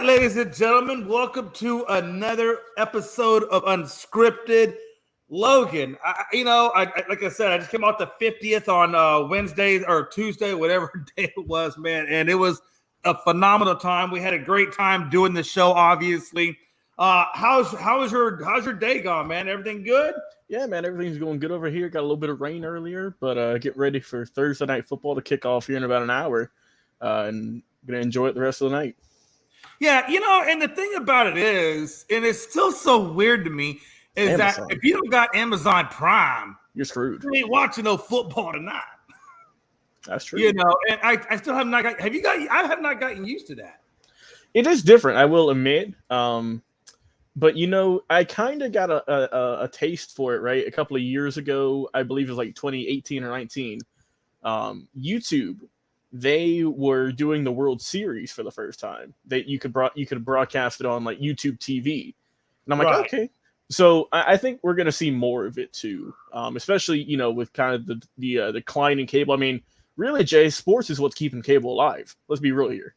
ladies and gentlemen, welcome to another episode of Unscripted. Logan, like I said, I just came out the 50th on Wednesday or Tuesday, whatever day it was, man, and it was a phenomenal time. We had a great time doing the show, obviously. How's your day gone, man? Everything good? Yeah, man, everything's going good over here. Got a little bit of rain earlier, but get ready for Thursday night football to kick off here in about an hour, and gonna enjoy it the rest of the night. Yeah, and the thing about it is, and it's still so weird to me, is Amazon. That if you don't got Amazon Prime, you're screwed. You ain't watching no football tonight. That's true. And I still have not got. Have you got? I have not gotten used to that. It is different, I will admit. But I kind of got a taste for it, right? A couple of years ago, I believe it was like 2018 or 19. YouTube, they were doing the World Series for the first time. That you could broadcast it on like YouTube TV, and I'm like, right. Okay. So I think we're gonna see more of it too, especially with kind of the decline in cable. I mean, really, Jay, sports is what's keeping cable alive. Let's be real here.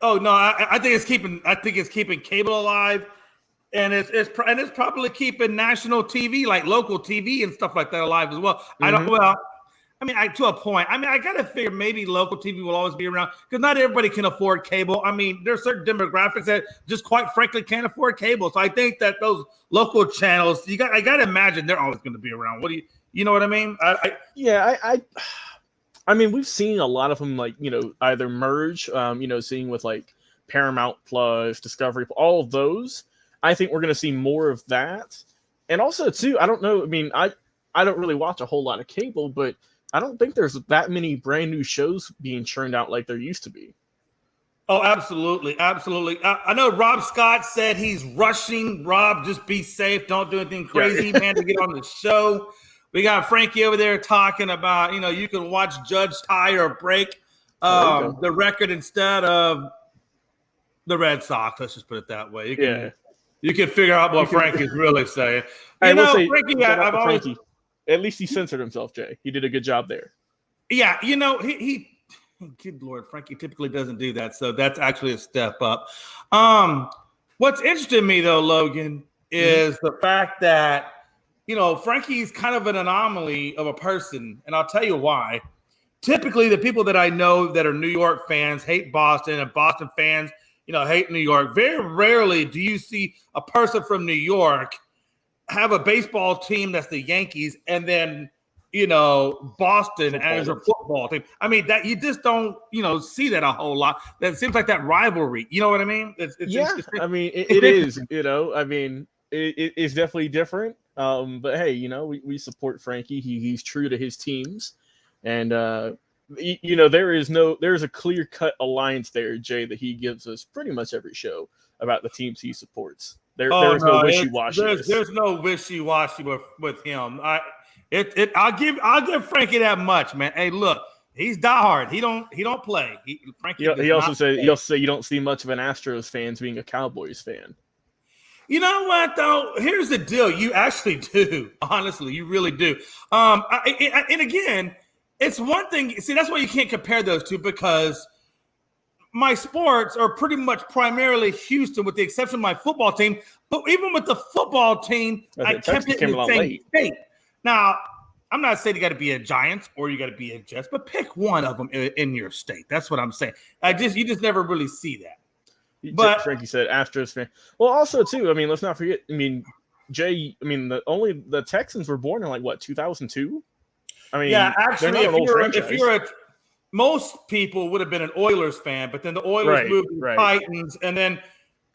Oh no, I think it's keeping cable alive, and it's probably keeping national TV, like local TV and stuff like that, alive as well. Mm-hmm. To a point. I gotta figure maybe local TV will always be around because not everybody can afford cable. I mean, there's certain demographics that just quite frankly can't afford cable. So I think that those local channels, I gotta imagine they're always going to be around. What do you know what I mean? I mean, we've seen a lot of them either merge, seeing with like Paramount Plus, Discovery, all of those. I think we're going to see more of that. And also, too, I don't know. I mean, I don't really watch a whole lot of cable, but I don't think there's that many brand new shows being churned out like there used to be. Oh, absolutely. Absolutely. I know Rob Scott said he's rushing. Rob, just be safe. Don't do anything crazy, man, to get on the show. We got Frankie over there talking about, you can watch Judge tie or break the record instead of the Red Sox. Let's just put it that way. You can figure out what Frankie's really saying. Frankie, at least he censored himself, Jay. He did a good job there. Yeah, he good Lord, Frankie typically doesn't do that, so that's actually a step up. What's interesting to me, though, Logan, is the fact that Frankie's kind of an anomaly of a person, and I'll tell you why. Typically, the people that I know that are New York fans hate Boston, and Boston fans, hate New York. Very rarely do you see a person from New York have a baseball team that's the Yankees, and then Boston as a football team. I mean, that you just don't see that a whole lot. That seems like that rivalry. You know what I mean? It is. I mean, it's definitely different. But hey, we support Frankie. He's true to his teams, and there is a clear-cut alliance there, Jay, that he gives us pretty much every show about the teams he supports. There's no wishy-washy. There's no wishy-washy with him. I'll give Frankie that much, man. Hey, look, he's diehard. He don't play. He also said you don't see much of an Astros fan being a Cowboys fan. You know what, though? Here's the deal. You actually do. Honestly, you really do. And again, it's one thing. See, that's why you can't compare those two because my sports are pretty much primarily Houston with the exception of my football team. But even with the football team, I kept it in the same state. Now, I'm not saying you got to be a Giants or you got to be a Jets, but pick one of them in your state. That's what I'm saying. You just never really see that. But Frankie said Astros fan. Well, also too, I mean, let's not forget. I mean, Jay. I mean, the Texans were born in 2002. I mean, yeah, actually, most people would have been an Oilers fan, but then the Oilers moved to the Titans, and then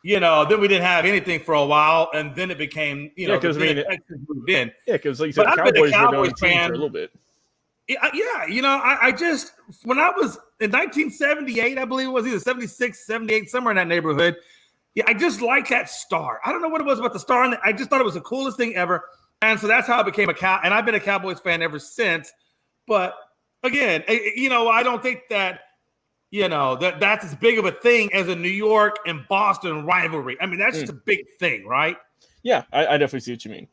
then we didn't have anything for a while, and then it became the Texans moved in. Yeah, because like you said, the Cowboys were going fan for a little bit. Yeah, I just when I was in 1978, I believe it was either 76, 78, somewhere in that neighborhood. Yeah, I just liked that star. I don't know what it was about the star, and I just thought it was the coolest thing ever. And so that's how I became and I've been a Cowboys fan ever since. But again, I don't think that that's as big of a thing as a New York and Boston rivalry. I mean, that's just a big thing, right? Yeah, I definitely see what you mean.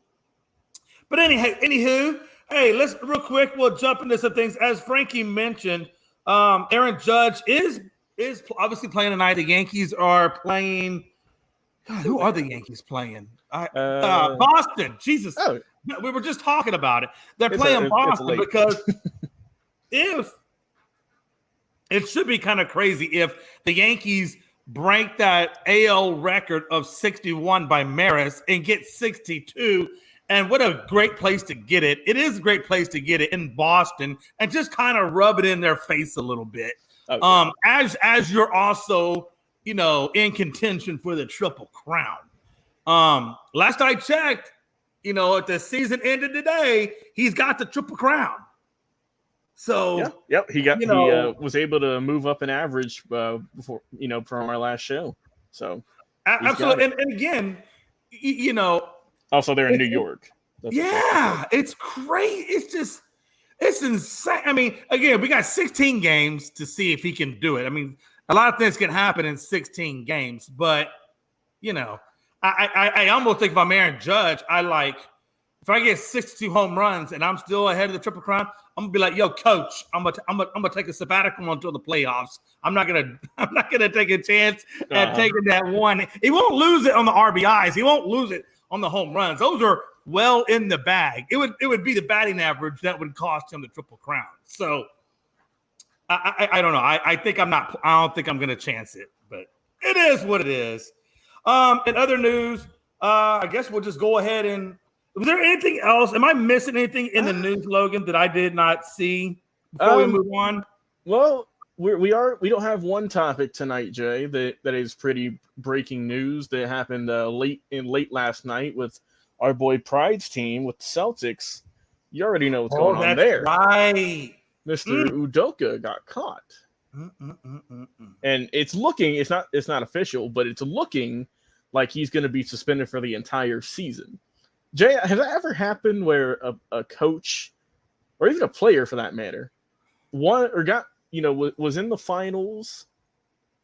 But anywho. Hey, let's real quick. We'll jump into some things. As Frankie mentioned, Aaron Judge is is obviously playing tonight. The Yankees are playing. God, who are the Yankees playing? Boston. Jesus. Oh, We were just talking about it. They're playing Boston because if it should be kind of crazy if the Yankees break that AL record of 61 by Maris and get 62. And what a great place to get it. It is a great place to get it in Boston and just kind of rub it in their face a little bit. Okay. As you're also, in contention for the Triple Crown. Last I checked, if the season ended today, he's got the Triple Crown. So he was able to move up an average before from our last show. So absolutely, and again, also they're in New York. It's great. It's insane. I mean, again, we got 16 games to see if he can do it. I mean, a lot of things can happen in 16 games, but I almost think if I'm Aaron Judge, if I get 62 home runs and I'm still ahead of the Triple Crown, I'm gonna be like, yo, coach, I'm gonna take a sabbatical until the playoffs. I'm not gonna take a chance at taking that one. He won't lose it on the RBIs. He won't lose it on the home runs. Those are well in the bag. It would be the batting average that would cost him the Triple Crown. So I don't know. I don't think I'm gonna chance it, but it is what it is. In other news, I guess we'll just go ahead and. Was there anything else? Am I missing anything in the news, Logan, that I did not see before we move on? Well, we don't have one topic tonight, Jay, that is pretty breaking news that happened late last night with our boy Pride's team with the Celtics. You already know what's going on there. Right. Mr. Udoka got caught. And it's not official, but it's looking like he's going to be suspended for the entire season. Jay, has that ever happened where a coach, or even a player for that matter, was in the finals,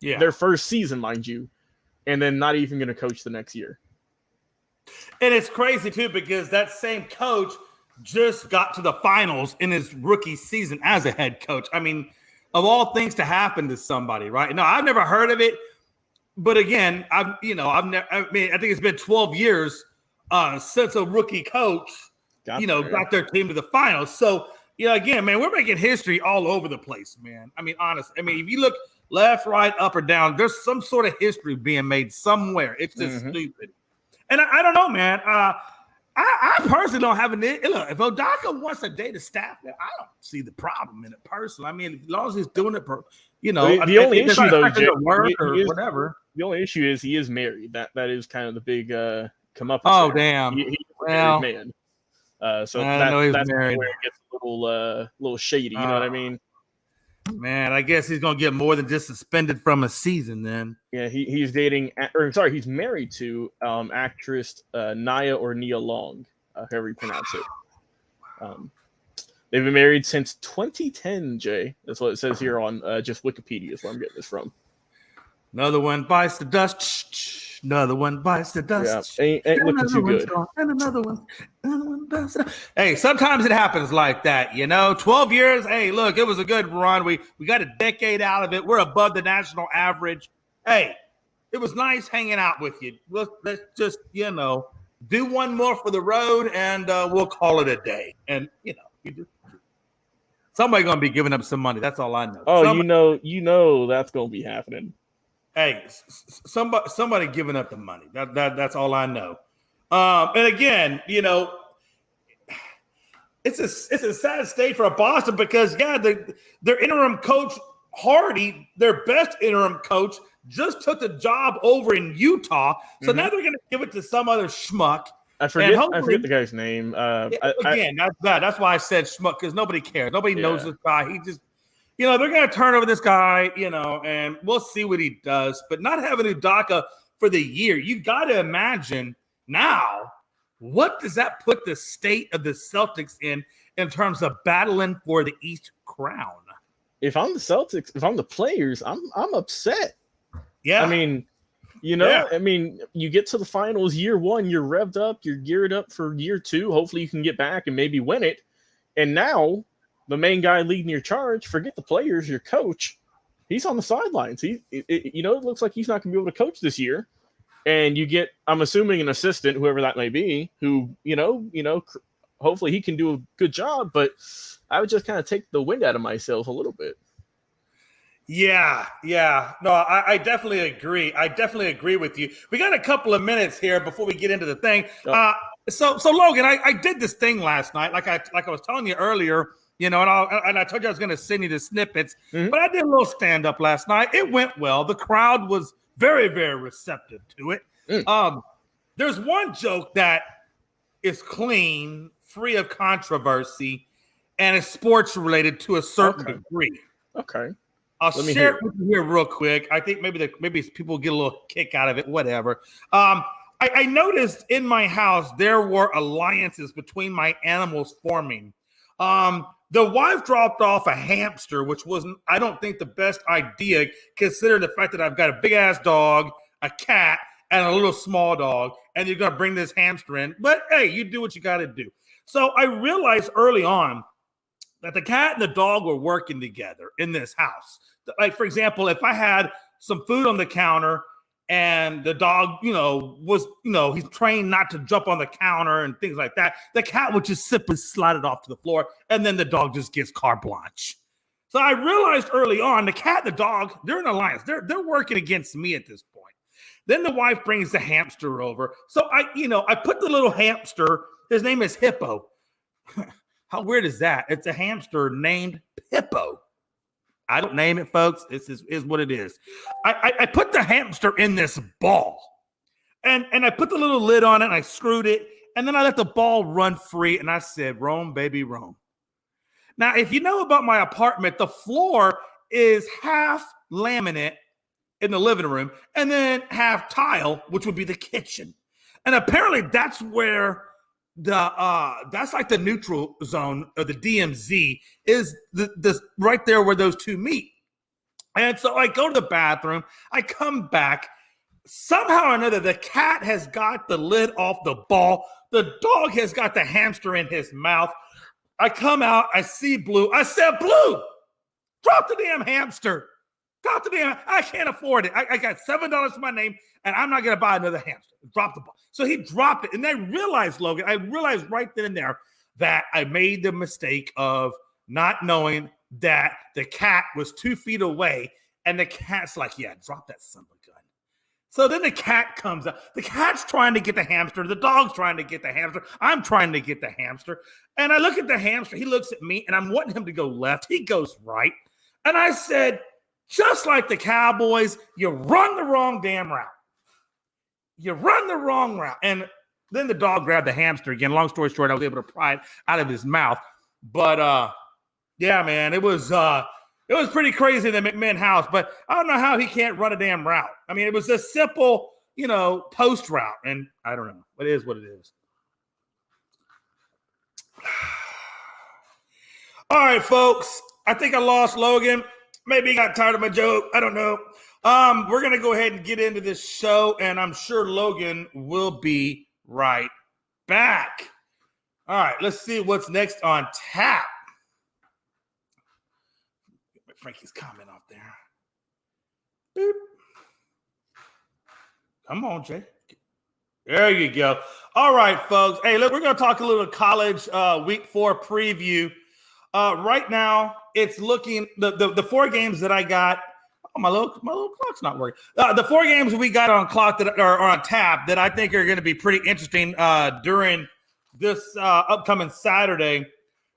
their first season, mind you, and then not even going to coach the next year? And it's crazy too because that same coach just got to the finals in his rookie season as a head coach. I mean, of all things to happen to somebody, right? No, I've never heard of it, but again, I think it's been 12 years. Since a rookie coach, got their team to the finals. So, again, man, we're making history all over the place, man. I mean, honestly, if you look left, right, up, or down, there's some sort of history being made somewhere. It's just stupid. And I don't know, man. I personally don't have look, if Odaka wants to date a staff, I don't see the problem in it personally. I mean, as long as he's doing it, the only issue, though, Jay, whatever. The only issue is he is married. That is kind of the big come up. Oh, damn. He's a married man. So that's where it gets a little shady. You know what I mean? Man, I guess he's gonna get more than just suspended from a season then. Yeah, he's he's married to actress Nia Long, however you pronounce it. They've been married since 2010, Jay. That's what it says here on just Wikipedia is where I'm getting this from. Another one bites the dust. Another one bites the dust. Yeah, ain't looking too good. And another one bites the dust. Hey, sometimes it happens like that, 12 years. Hey, look, it was a good run. We got a decade out of it. We're above the national average. Hey, it was nice hanging out with you. Let's just, do one more for the road, and we'll call it a day. And, somebody's going to be giving up some money. That's all I know. Oh, that's going to be happening. Hey, somebody giving up the money. That's all I know. And again, it's a sad state for Boston because their interim coach Hardy, their best interim coach, just took the job over in Utah. So now they're going to give it to some other schmuck. I forget the guy's name. That's why I said schmuck because nobody cares. Nobody knows this guy. He just. They're going to turn over this guy, and we'll see what he does. But not having Udoka for the year, you got to imagine now, what does that put the state of the Celtics in terms of battling for the East crown? If I'm the Celtics, if I'm the players, I'm upset. Yeah. You get to the finals year one, you're revved up, you're geared up for year two. Hopefully you can get back and maybe win it. And now the main guy leading your charge, forget the players, your coach, he's on the sidelines. It looks like he's not going to be able to coach this year. And you get, I'm assuming, an assistant, whoever that may be, who, hopefully he can do a good job. But I would just kind of take the wind out of myself a little bit. Yeah. No, I definitely agree. I definitely agree with you. We got a couple of minutes here before we get into the thing. Oh. So Logan, I did this thing last night, like I was telling you earlier, and I told you I was going to send you the snippets, but I did a little stand up last night. It went well. The crowd was very, very receptive to it. There's one joke that is clean, free of controversy, and is sports related to a certain degree. Okay. I'll share it with you here real quick. I think maybe people get a little kick out of it, whatever. I noticed in my house there were alliances between my animals forming. The wife dropped off a hamster, which wasn't, I don't think, the best idea, considering the fact that I've got a big-ass dog, a cat, and a little small dog, and you're going to bring this hamster in. But, hey, you do what you got to do. So I realized early on that the cat and the dog were working together in this house. Like, for example, if I had some food on the counter and the dog, he's trained not to jump on the counter and things like that, the cat would just simply slide it off to the floor, and then the dog just gets carte blanche. So I realized early on, the cat and the dog, they're in alliance. They're working against me at this point. Then the wife brings the hamster over. So I put the little hamster, his name is Hippo. How weird is that? It's a hamster named Hippo. I don't name it, folks. This is what it is. I put the hamster in this ball, and I put the little lid on it, and I screwed it, and then I let the ball run free, and I said, roam, baby, roam. Now, if you know about my apartment, the floor is half laminate in the living room, and then half tile, which would be the kitchen. And apparently that's where that's like the neutral zone, or the DMZ, is the right there where those two meet. And so I go to the bathroom, I come back, somehow or another the cat has got the lid off the ball, the dog has got the hamster in his mouth. I come out, I see Blue. I said, Blue, drop the damn hamster. Drop the damn, I can't afford it. I got $7 to my name, and I'm not going to buy another hamster. Drop the ball. So he dropped it. And I realized, Logan, right then and there that I made the mistake of not knowing that the cat was 2 feet away. And the cat's like, yeah, drop that son of a gun. So then the cat comes up. The cat's trying to get the hamster. The dog's trying to get the hamster. I'm trying to get the hamster. And I look at the hamster. He looks at me, and I'm wanting him to go left. He goes right. And I said, just like the Cowboys, you run the wrong damn route. You run the wrong route. And then the dog grabbed the hamster again. Long story short, I was able to pry it out of his mouth. But yeah, man, it was pretty crazy in the McMahon house. But I don't know how he can't run a damn route. I mean, it was a simple, post route. And I don't know. It is what it is. All right, folks. I think I lost Logan. Maybe he got tired of my joke. I don't know. We're going to go ahead and get into this show, and I'm sure Logan will be right back. All right, let's see what's next on tap. Frankie's comment off there. Boop. Come on, Jay. There you go. All right, folks. Hey, look, we're going to talk a little college week 4 preview. Right now, it's looking the 4 games that I got. Oh, my little clock's not working. The 4 games we got on clock that are on tap that I think are going to be pretty interesting during this upcoming Saturday.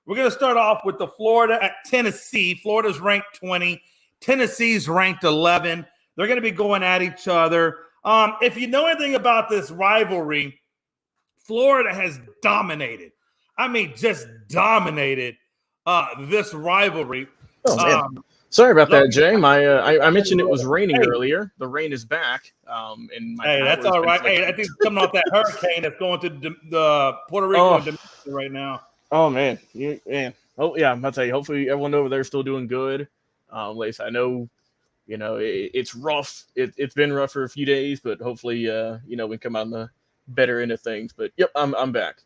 We're going to start off with the Florida at Tennessee. Florida's ranked 20. Tennessee's ranked 11. They're going to be going at each other. If you know anything about this rivalry, Florida has dominated. I mean, just dominated this rivalry. Oh, man. Sorry about that, Jay. I mentioned it was raining earlier. The rain is back. And that's all right. Hey, I think it's coming off that hurricane that's going to the Puerto Rico and Dominican right now. Oh, man. Oh, yeah, I'm about to tell you, hopefully everyone over there is still doing good. Lace, I know, it's rough. It's been rough for a few days, but hopefully, we come on the better end of things. But, yep, I'm back.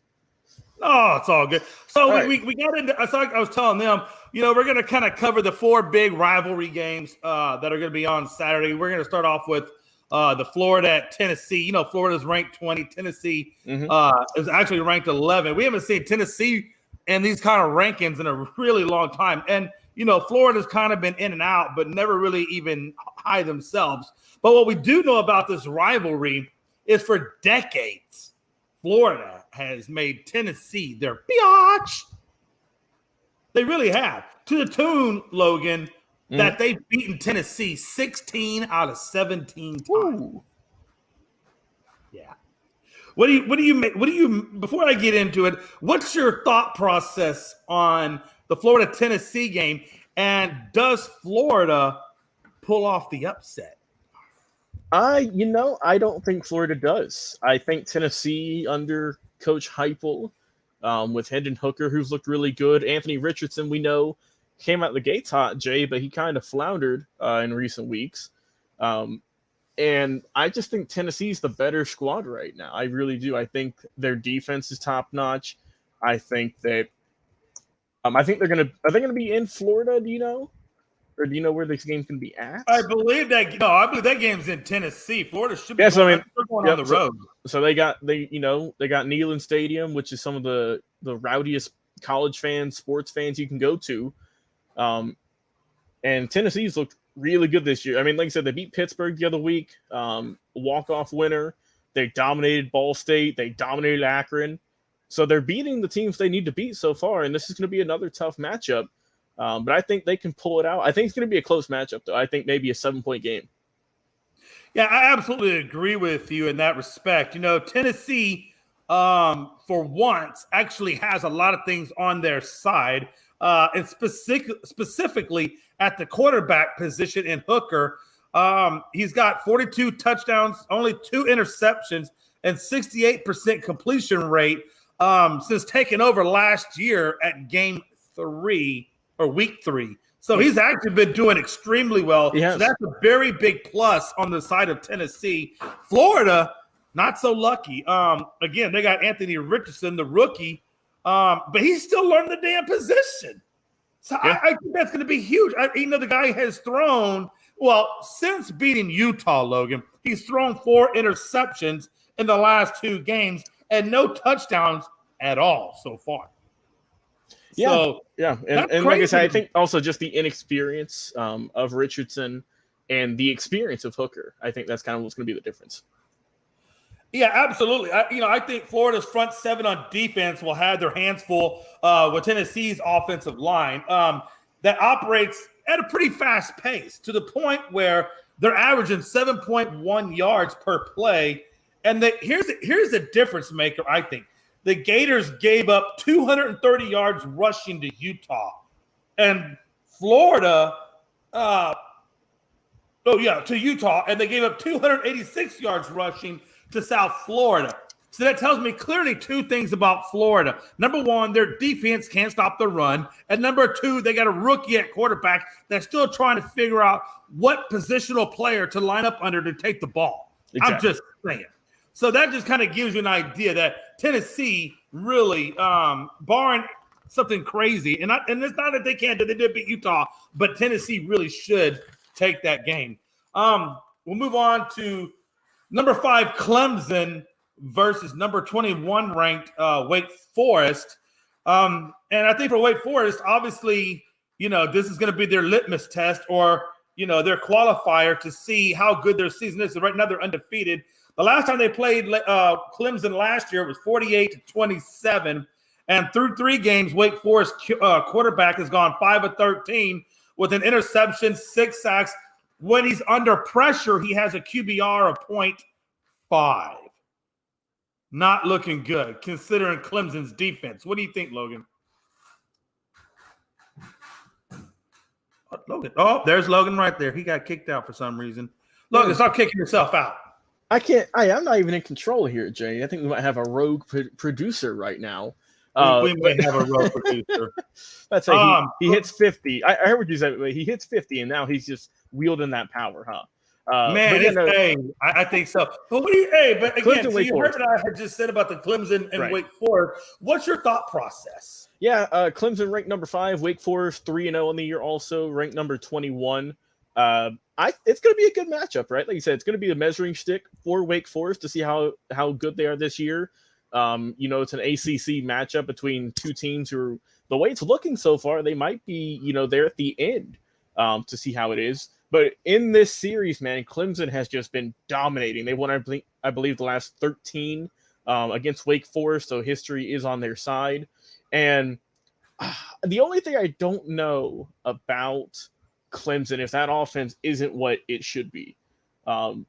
Oh, it's all good. So All right. we got into. I was telling them, we're going to kind of cover the 4 big rivalry games that are going to be on Saturday. We're going to start off with the Florida at Tennessee. Florida's ranked 20. Tennessee is actually ranked 11. We haven't seen Tennessee in these kind of rankings in a really long time. And, Florida's kind of been in and out, but never really even high themselves. But what we do know about this rivalry is for decades, Florida has made Tennessee their biatch. They really have. To the tune, Logan, that they've beaten Tennessee 16 out of 17 times. Ooh. Yeah. What do you before I get into it, what's your thought process on the Florida Tennessee game, and does Florida pull off the upset? I don't think Florida does. I think Tennessee under Coach Heupel, with Hendon Hooker, who's looked really good. Anthony Richardson, we know, came out the gates hot, Jay, but he kind of floundered in recent weeks. And I just think Tennessee's the better squad right now. I really do. I think their defense is top notch. I think that are they gonna be in Florida? Do you know? Or do you know where this game can be at? I believe that game's in Tennessee. Florida should be going on the road. So they got Neyland Stadium, which is some of the rowdiest college fans, sports fans you can go to. And Tennessee's looked really good this year. I mean, like I said, they beat Pittsburgh the other week, walk-off winner. They dominated Ball State. They dominated Akron. So they're beating the teams they need to beat so far, and this is going to be another tough matchup. But I think they can pull it out. I think it's going to be a close matchup, though. I think maybe a 7-point game. Yeah, I absolutely agree with you in that respect. Tennessee, for once, actually has a lot of things on their side, and specifically at the quarterback position in Hooker. He's got 42 touchdowns, only 2 interceptions, and 68% completion rate since taking over last year at week 3. So he's actually been doing extremely well. So that's a very big plus on the side of Tennessee. Florida, not so lucky. Again, they got Anthony Richardson, the rookie, but he's still learning the damn position. So I think that's going to be huge. The guy has thrown, since beating Utah, Logan, he's thrown 4 interceptions in the last 2 games and no touchdowns at all so far. And like I said, I think also just the inexperience of Richardson and the experience of Hooker. I think that's kind of what's going to be the difference. Yeah, absolutely. I think Florida's front 7 on defense will have their hands full with Tennessee's offensive line that operates at a pretty fast pace, to the point where they're averaging 7.1 yards per play. And here's the difference maker, I think. The Gators gave up 230 yards rushing to Utah, and Florida, to Utah, and they gave up 286 yards rushing to South Florida. So that tells me clearly 2 things about Florida. Number 1, their defense can't stop the run. And number 2, they got a rookie at quarterback that's still trying to figure out what positional player to line up under to take the ball. Exactly. I'm just saying. So that just kind of gives you an idea that Tennessee really, barring something crazy, and it's not that they can't do, they did beat Utah, but Tennessee really should take that game. We'll move on to number 5, Clemson versus number 21 ranked Wake Forest. And I think for Wake Forest, obviously, this is going to be their litmus test, or, their qualifier to see how good their season is. So right now they're undefeated. The last time they played Clemson last year, it was 48-27. And through 3 games, Wake Forest quarterback has gone 5 of 13 with an interception, 6 sacks. When he's under pressure, he has a QBR of 0.5. Not looking good, considering Clemson's defense. What do you think, Logan? Logan. Oh, there's Logan right there. He got kicked out for some reason. Logan, stop kicking yourself out. I'm not even in control here, Jay. I think we might have a rogue producer right now. We might have a rogue producer. That's he hits 50. I heard what you said. He hits 50, and now he's just wielding that power, huh? Man, yeah, it's I think so. But but again, Clemson, so Wake you heard Forest. what I had just said about the Clemson and Right. Wake Forest. What's your thought process? Yeah, Clemson ranked number 5, Wake Forest 3-0 on the year, also ranked number 21. It's going to be a good matchup, right? Like you said, it's going to be a measuring stick for Wake Forest to see how good they are this year. It's an ACC matchup between two teams who, the way it's looking so far, they might be, there at the end to see how it is. But in this series, man, Clemson has just been dominating. They won, I believe, the last 13 against Wake Forest, so history is on their side. And the only thing I don't know about Clemson is that offense isn't what it should be. Their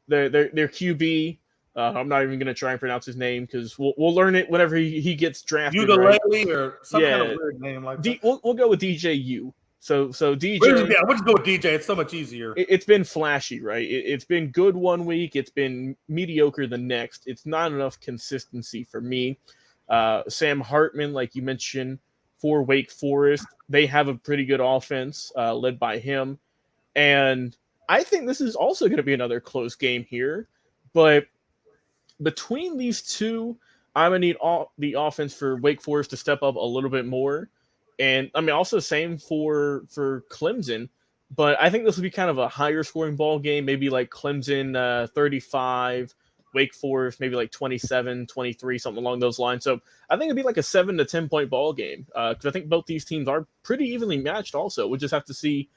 QB. I'm not even going to try and pronounce his name because we'll learn it whenever he gets drafted. Ukulele or some kind of weird name like that. We'll go with DJU. So DJ. We'll just go with DJ. It's so much easier. It's been flashy, right? It's been good one week. It's been mediocre the next. It's not enough consistency for me. Sam Hartman, like you mentioned, for Wake Forest, they have a pretty good offense led by him. And I think this is also going to be another close game here. But between these two, I'm going to need the offense for Wake Forest to step up a little bit more. And, I mean, also same for Clemson. But I think this will be kind of a higher scoring ball game, maybe like Clemson 35, Wake Forest maybe like 27, 23, something along those lines. So I think it'd be like a 7 to 10 point ball game because I think both these teams are pretty evenly matched also. We'll just have to see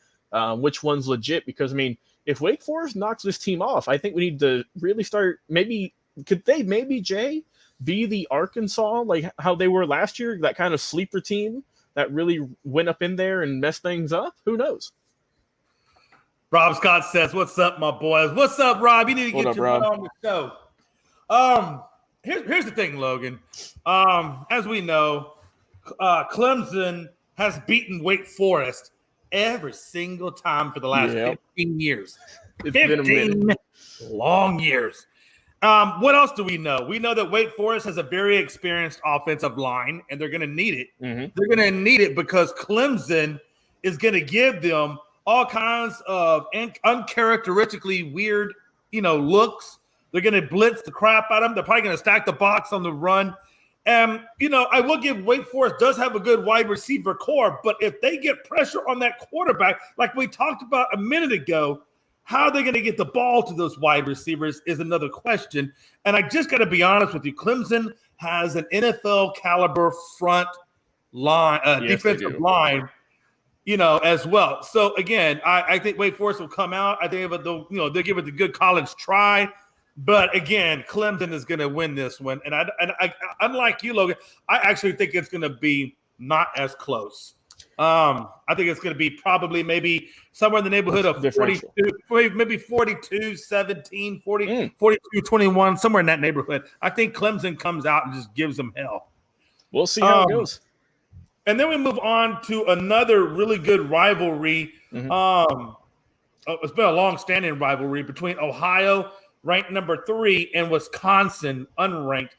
which one's legit because, I mean, if Wake Forest knocks this team off, I think we need to really start could they Jay, be the Arkansas, like how they were last year, that kind of sleeper team that really went up in there and messed things up? Who knows? Rob Scott says, "What's up, my boys? What's up, Rob? You need to get your butt on the show." Here's the thing, Logan. As we know, Clemson has beaten Wake Forest every single time for the last 15 years. It's been a minute. Long years. What else do we know? We know that Wake Forest has a very experienced offensive line, and they're going to need it. Mm-hmm. They're going to need it because Clemson is going to give them all kinds of uncharacteristically weird, looks. They're going to blitz the crap out of them. They're probably going to stack the box on the run. And, I will give Wake Forest does have a good wide receiver core, but if they get pressure on that quarterback, like we talked about a minute ago, how are they going to get the ball to those wide receivers is another question. And I just got to be honest with you. Clemson has an NFL caliber front line, defensive line, as well. So again, I think Wake Forest will come out. I think they'll give it a good college try. But again, Clemson is going to win this one. And I unlike you, Logan, I actually think it's going to be not as close. I think it's going to be probably maybe somewhere in the neighborhood of 42, maybe 42-17, 42-21, somewhere in that neighborhood. I think Clemson comes out and just gives them hell. We'll see how it goes. And then we move on to another really good rivalry. Mm-hmm. It's been a long-standing rivalry between Ohio, ranked number 3, and Wisconsin, unranked.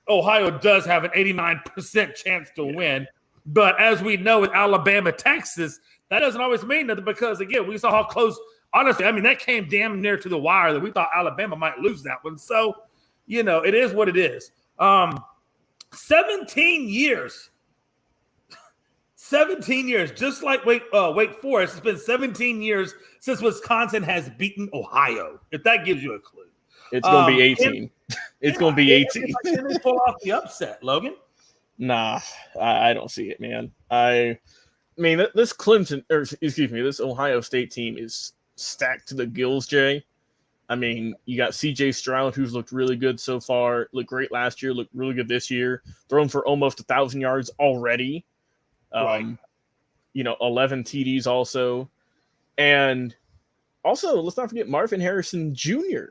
Ohio does have an 89% chance to win. But as we know with Alabama, Texas, that doesn't always mean nothing because, again, we saw how close – honestly, I mean, that came damn near to the wire that we thought Alabama might lose that one. So, it is what it is. 17 years. 17 years, just like Wake Forest. It's been 17 years since Wisconsin has beaten Ohio, if that gives you a clue. It's going to be 18. It's going to be 18. Can they pull off the upset, Logan? Nah, I don't see it, man. I mean, this this Ohio State team is stacked to the gills, Jay. I mean, you got C.J. Stroud, who's looked really good so far, looked great last year, looked really good this year, thrown for almost 1,000 yards already. 11 TDs also. And also, let's not forget Marvin Harrison Jr.,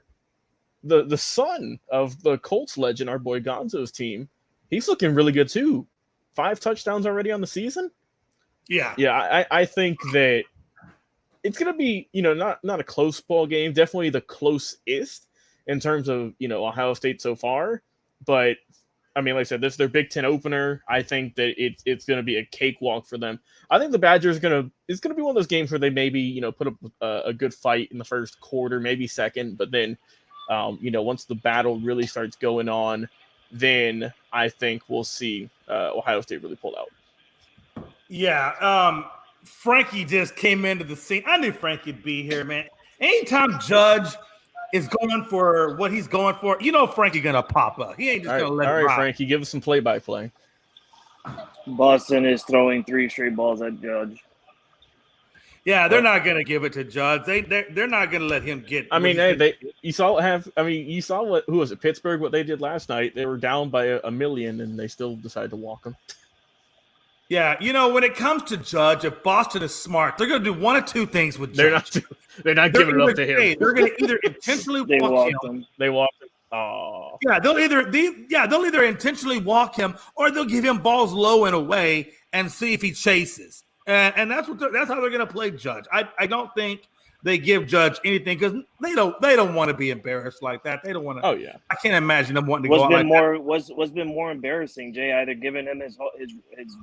the son of the Colts legend, our boy Gonzo's team. He's looking really good too. 5 touchdowns already on the season. Yeah. I think that it's gonna be, not a close ball game. Definitely the closest in terms of Ohio State so far. But I mean, like I said, this is their Big Ten opener. I think that it's going to be a cakewalk for them. I think the Badgers it's going to be one of those games where they maybe put up a good fight in the first quarter, maybe second, but then once the battle really starts going on, then I think we'll see Ohio State really pull out. Yeah, Frankie just came into the scene. I knew Frankie'd be here, man. Anytime Judge is going for what he's going for, Frankie gonna pop up. He ain't just gonna let it ride. All right, Frankie, give us some play-by-play. Boston is throwing 3 straight balls at Judge. Yeah, they're not gonna give it to Judge. They're not gonna let him get. I mean, you saw who was it? Pittsburgh, what they did last night. They were down by a million, and they still decided to walk him. Yeah, when it comes to Judge, if Boston is smart, they're going to do one of two things with Judge. They're not giving it up to him. They're going to either intentionally walk him. They walked him. Oh. Yeah, they'll either intentionally walk him or they'll give him balls low and away and see if he chases. And that's how they're going to play Judge. I don't think they give Judge anything because they don't want to be embarrassed like that. They don't want to. Oh yeah, I can't imagine them wanting to go out like that. What's been more embarrassing, Jay? Either giving him his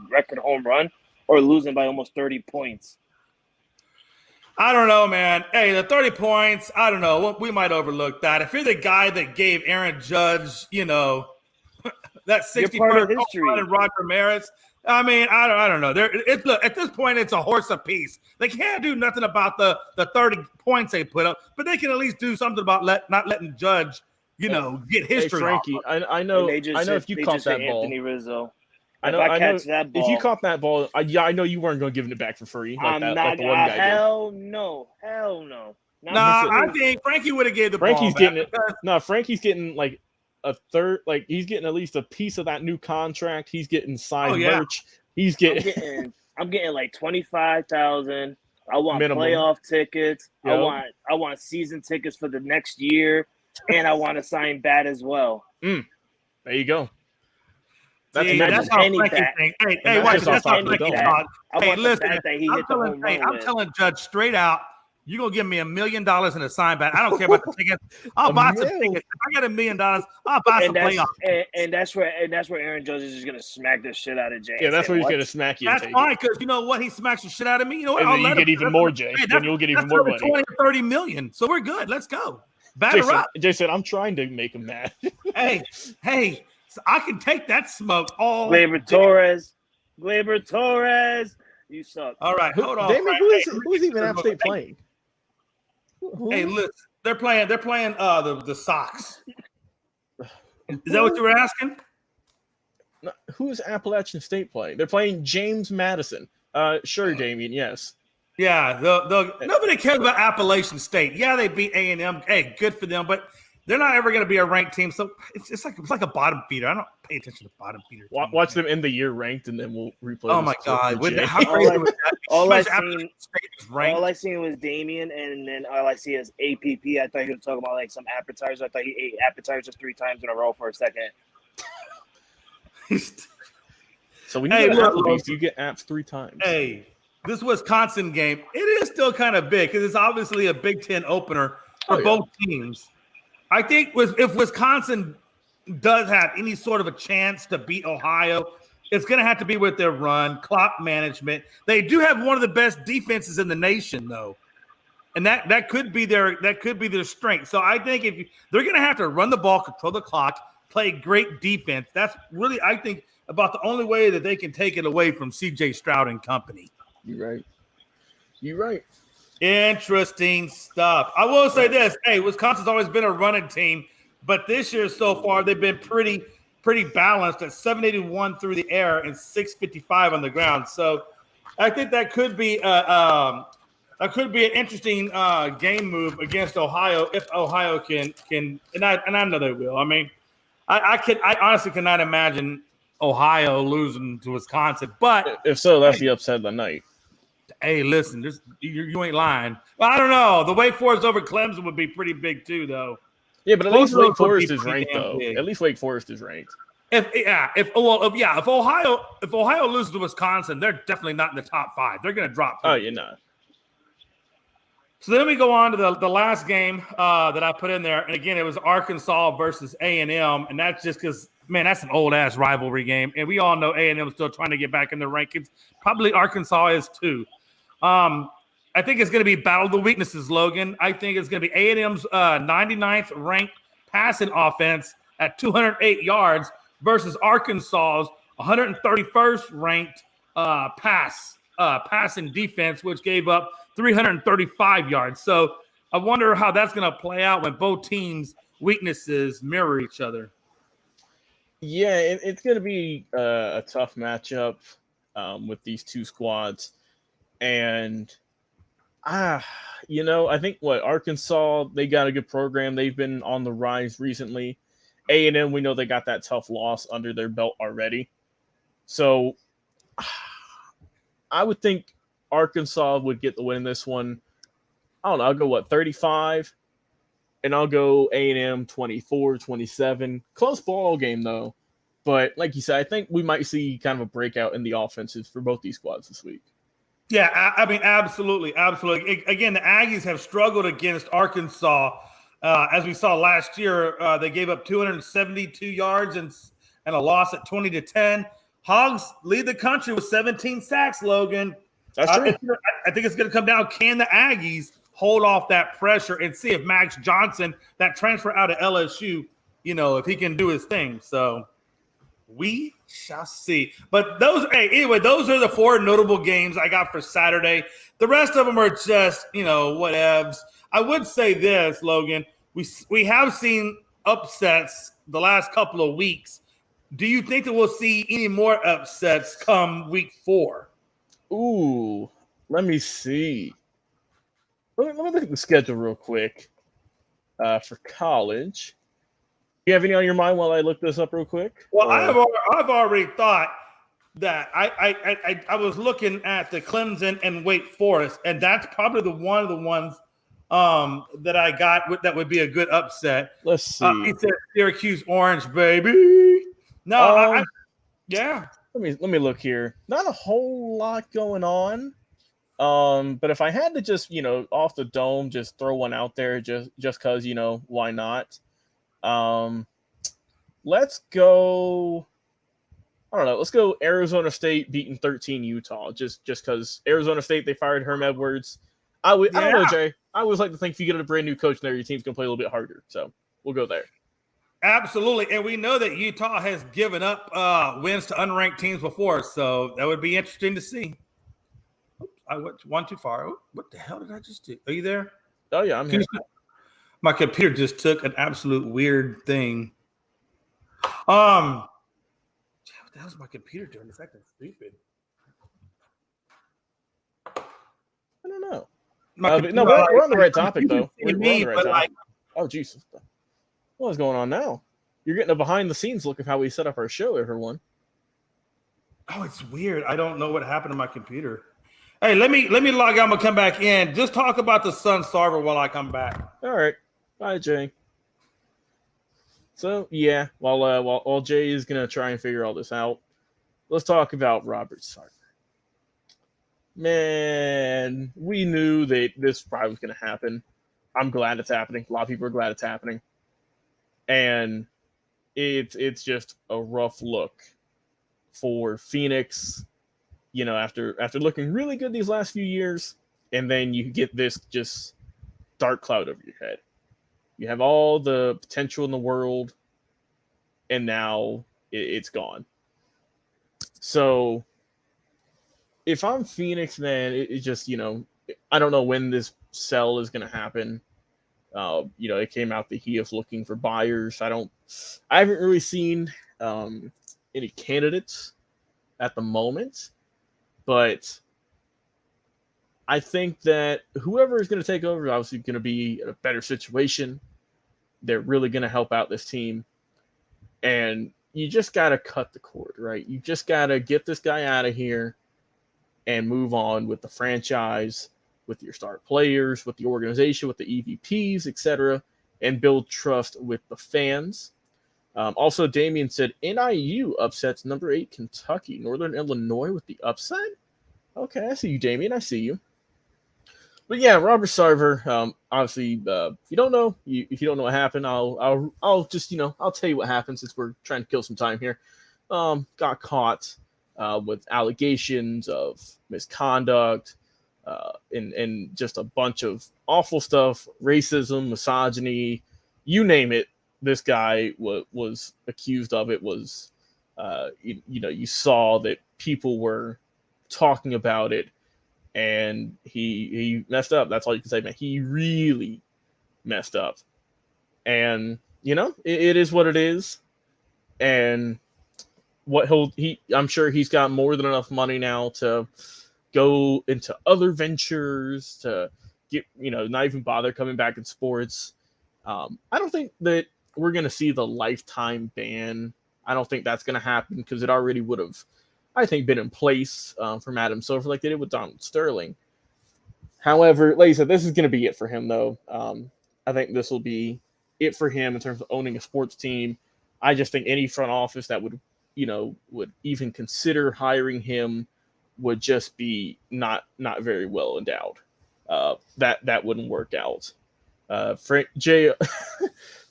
record home run or losing by almost 30 points. I don't know, man. Hey, the 30 points. I don't know. We might overlook that. If you're the guy that gave Aaron Judge, that 60-point run and Roger Maris. I mean, I don't know. Look, at this point, it's a horse apiece. They can't do nothing about the 30 points they put up, but they can at least do something about not letting Judge, get history. Hey, Frankie, I know if you caught that ball. Anthony Rizzo. I know that ball. If you caught that ball, I know you weren't going to give it back for free. Like the one guy did. Hell no. I think Frankie would have gave the ball back. Frankie's getting like a third, like he's getting at least a piece of that new contract. He's getting signed merch. He's getting. I'm getting like 25,000. I want minimum playoff tickets. Yep. I want season tickets for the next year, and I want to sign bat as well. There you go. That's how Frankie thinks. Hey, watch. That's how Frankie talks. Hey, listen. I'm telling Judge straight out. You're going to give me $1 million in a sign back. I don't care about the tickets. I'll buy some tickets. If I got $1 million, I'll buy some playoffs. And that's where Aaron Judge is just going to smack the shit out of Jay. Yeah, that's where he's going to smack you. That's fine, because you know what? He smacks the shit out of me. You know what? And then you get even more, Jay. Then you'll get even more money. 20 or 30 million. So we're good. Let's go. Batter up. Jay said, I'm trying to make him mad. hey, so I can take that smoke all Gleyber Torres. You suck. All right, hold on. Damon, who's even App State playing? Hey, listen, they're playing the Sox. Is that what you were asking? No, who's Appalachian State playing? They're playing James Madison. Sure, Damien, yes. Yeah, nobody cares about Appalachian State. Yeah, they beat A&M. Hey, good for them, but they're not ever going to be a ranked team. So it's like a bottom feeder. I don't pay attention to bottom feeder. Watch them end the year ranked, and then we'll replay. Oh my God! All I seen was Damien, and then all I see is APP. I thought he was talking about like some appetizers. I thought he ate appetizers 3 times in a row for a second. So when you get Applebee's, you get apps 3 times. Hey, this Wisconsin game, it is still kind of big because it's obviously a Big Ten opener for both teams. I think if Wisconsin does have any sort of a chance to beat Ohio, it's going to have to be with their run, clock management. They do have one of the best defenses in the nation, though, and that could be their strength. So I think if they're going to have to run the ball, control the clock, play great defense. That's really, I think, about the only way that they can take it away from C.J. Stroud and company. You're right. Interesting stuff. I will say this. Hey, Wisconsin's always been a running team, but this year so far they've been pretty balanced at 781 through the air and 655 on the ground. So I think that could be an interesting game move against Ohio if Ohio can and I know they will. I mean, I honestly cannot imagine Ohio losing to Wisconsin, but if so, that's the upset of the night. Hey, listen, you ain't lying. Well, I don't know. The Wake Forest over Clemson would be pretty big too, though. Yeah, but at least Wake Forest is ranked, though. At least Wake Forest is ranked. If Ohio loses to Wisconsin, they're definitely not in the top 5. They're going to drop. Oh, you're not. So then we go on to the last game that I put in there, and again, it was Arkansas versus A&M, and that's just because man, that's an old-ass rivalry game. And we all know A&M is still trying to get back in the rankings. Probably Arkansas is too. I think it's going to be battle of the weaknesses, Logan. I think it's going to be A&M's 99th ranked passing offense at 208 yards versus Arkansas's 131st ranked passing defense, which gave up 335 yards. So I wonder how that's going to play out when both teams' weaknesses mirror each other. Yeah, it's going to be a tough matchup with these two squads. And I think Arkansas, they got a good program. They've been on the rise recently. A&M, we know they got that tough loss under their belt already. So I would think Arkansas would get the win in this one. I don't know. I'll go 35, and I'll go A&M 24-27. Close ball game though. But like you said, I think we might see kind of a breakout in the offenses for both these squads this week. Yeah, I mean, absolutely. Again, the Aggies have struggled against Arkansas. As we saw last year, they gave up 272 yards and a loss at 20-10. Hogs lead the country with 17 sacks, Logan. That's true. I think it's going to come down. Can the Aggies hold off that pressure and see if Max Johnson, that transfer out of LSU, if he can do his thing? So we shall see. But those are the 4 notable games I got for Saturday. The rest of them are just, whatevs. I would say this, Logan. We have seen upsets the last couple of weeks. Do you think that we'll see any more upsets come week 4? Ooh, let me see. Let me look at the schedule real quick for college. Do you have any on your mind while I look this up real quick? Well, I've already thought that I was looking at the Clemson and Wake Forest, and that's probably one of the ones that I got that would be a good upset. Let's see. He said Syracuse Orange, baby. No, yeah. Let me look here. Not a whole lot going on. But if I had to just, off the dome, just throw one out there just because, why not? Let's go. I don't know. Let's go Arizona State beating 13 Utah. Just because Arizona State, they fired Herm Edwards. I don't know, Jay. I always like to think if you get a brand new coach there, your team's gonna play a little bit harder. So we'll go there. Absolutely, and we know that Utah has given up wins to unranked teams before, so that would be interesting to see. I went one too far. What the hell did I just do? Are you there? Oh yeah, I'm here. My computer just took an absolute weird thing. What the hell's my computer doing? It's acting stupid. I don't know. We're on the right topic though. We're on the right topic. Oh Jesus. What is going on now? You're getting a behind the scenes look of how we set up our show, everyone. Oh, it's weird. I don't know what happened to my computer. Hey, let me log out and come back in. Just talk about the Sun server while I come back. All right. Bye, Jay. So yeah, while Jay is gonna try and figure all this out, let's talk about Robert Sarver. Man, we knew that this probably was gonna happen. I'm glad it's happening. A lot of people are glad it's happening. And it's just a rough look for Phoenix, after looking really good these last few years, and then you get this just dark cloud over your head. You have all the potential in the world, and now it's gone. So if I'm Phoenix, man, it just, I don't know when this sell is going to happen. It came out that he is looking for buyers. I haven't really seen any candidates at the moment, but I think that whoever is going to take over is obviously going to be in a better situation. They're really going to help out this team, and you just got to cut the cord, right? You just got to get this guy out of here and move on with the franchise, with your star players, with the organization, with the EVPs, etc., and build trust with the fans. Also, Damian said NIU upsets number 8 Kentucky, Northern Illinois with the upset. Okay, I see you, Damian. I see you. But yeah, Robert Sarver. Obviously, if you don't know, if you don't know what happened, I'll just I'll tell you what happened since we're trying to kill some time here. Got caught with allegations of misconduct, and just a bunch of awful stuff, racism, misogyny, you name it. This guy was accused of it. Was you saw that people were talking about it, and he messed up. That's all you can say, man. He really messed up, and it is what it is. And what I'm sure he's got more than enough money now to go into other ventures, to get not even bother coming back in sports. I don't think that we're going to see the lifetime ban. I don't think that's going to happen because it already would have, I think, been in place from Adam Silver like they did with Donald Sterling. However, like I said, this is going to be it for him, though. I think this will be it for him in terms of owning a sports team. I just think any front office that would even consider hiring him would just be not very well endowed. That wouldn't work out.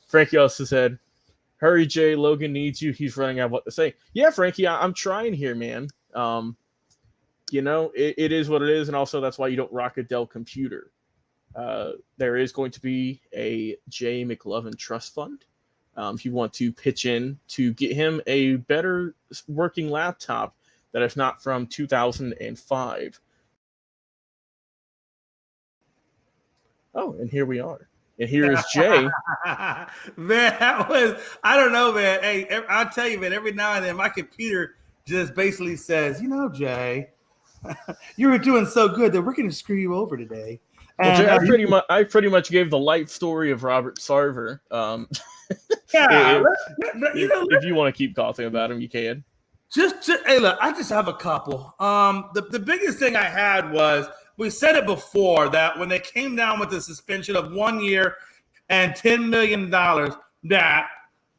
Frankie also said, "Hurry, Jay. Logan needs you. He's running out of what to say." Yeah, Frankie, I'm trying here, man. It is what it is, and also that's why you don't rock a Dell computer. There is going to be a Jay McLovin Trust Fund. If you want to pitch in to get him a better working laptop that is not from 2005. Oh, and here we are. And here is Jay. Man, I don't know, man. Hey, I'll tell you, man, every now and then my computer just basically says, Jay, you were doing so good that we're going to screw you over today. Well, Jay, I pretty much gave the life story of Robert Sarver. Yeah, if you want to keep talking about him, you can. Hey, look, I just have a couple. The biggest thing I had was, we said it before, that when they came down with the suspension of 1 year and $10 million, that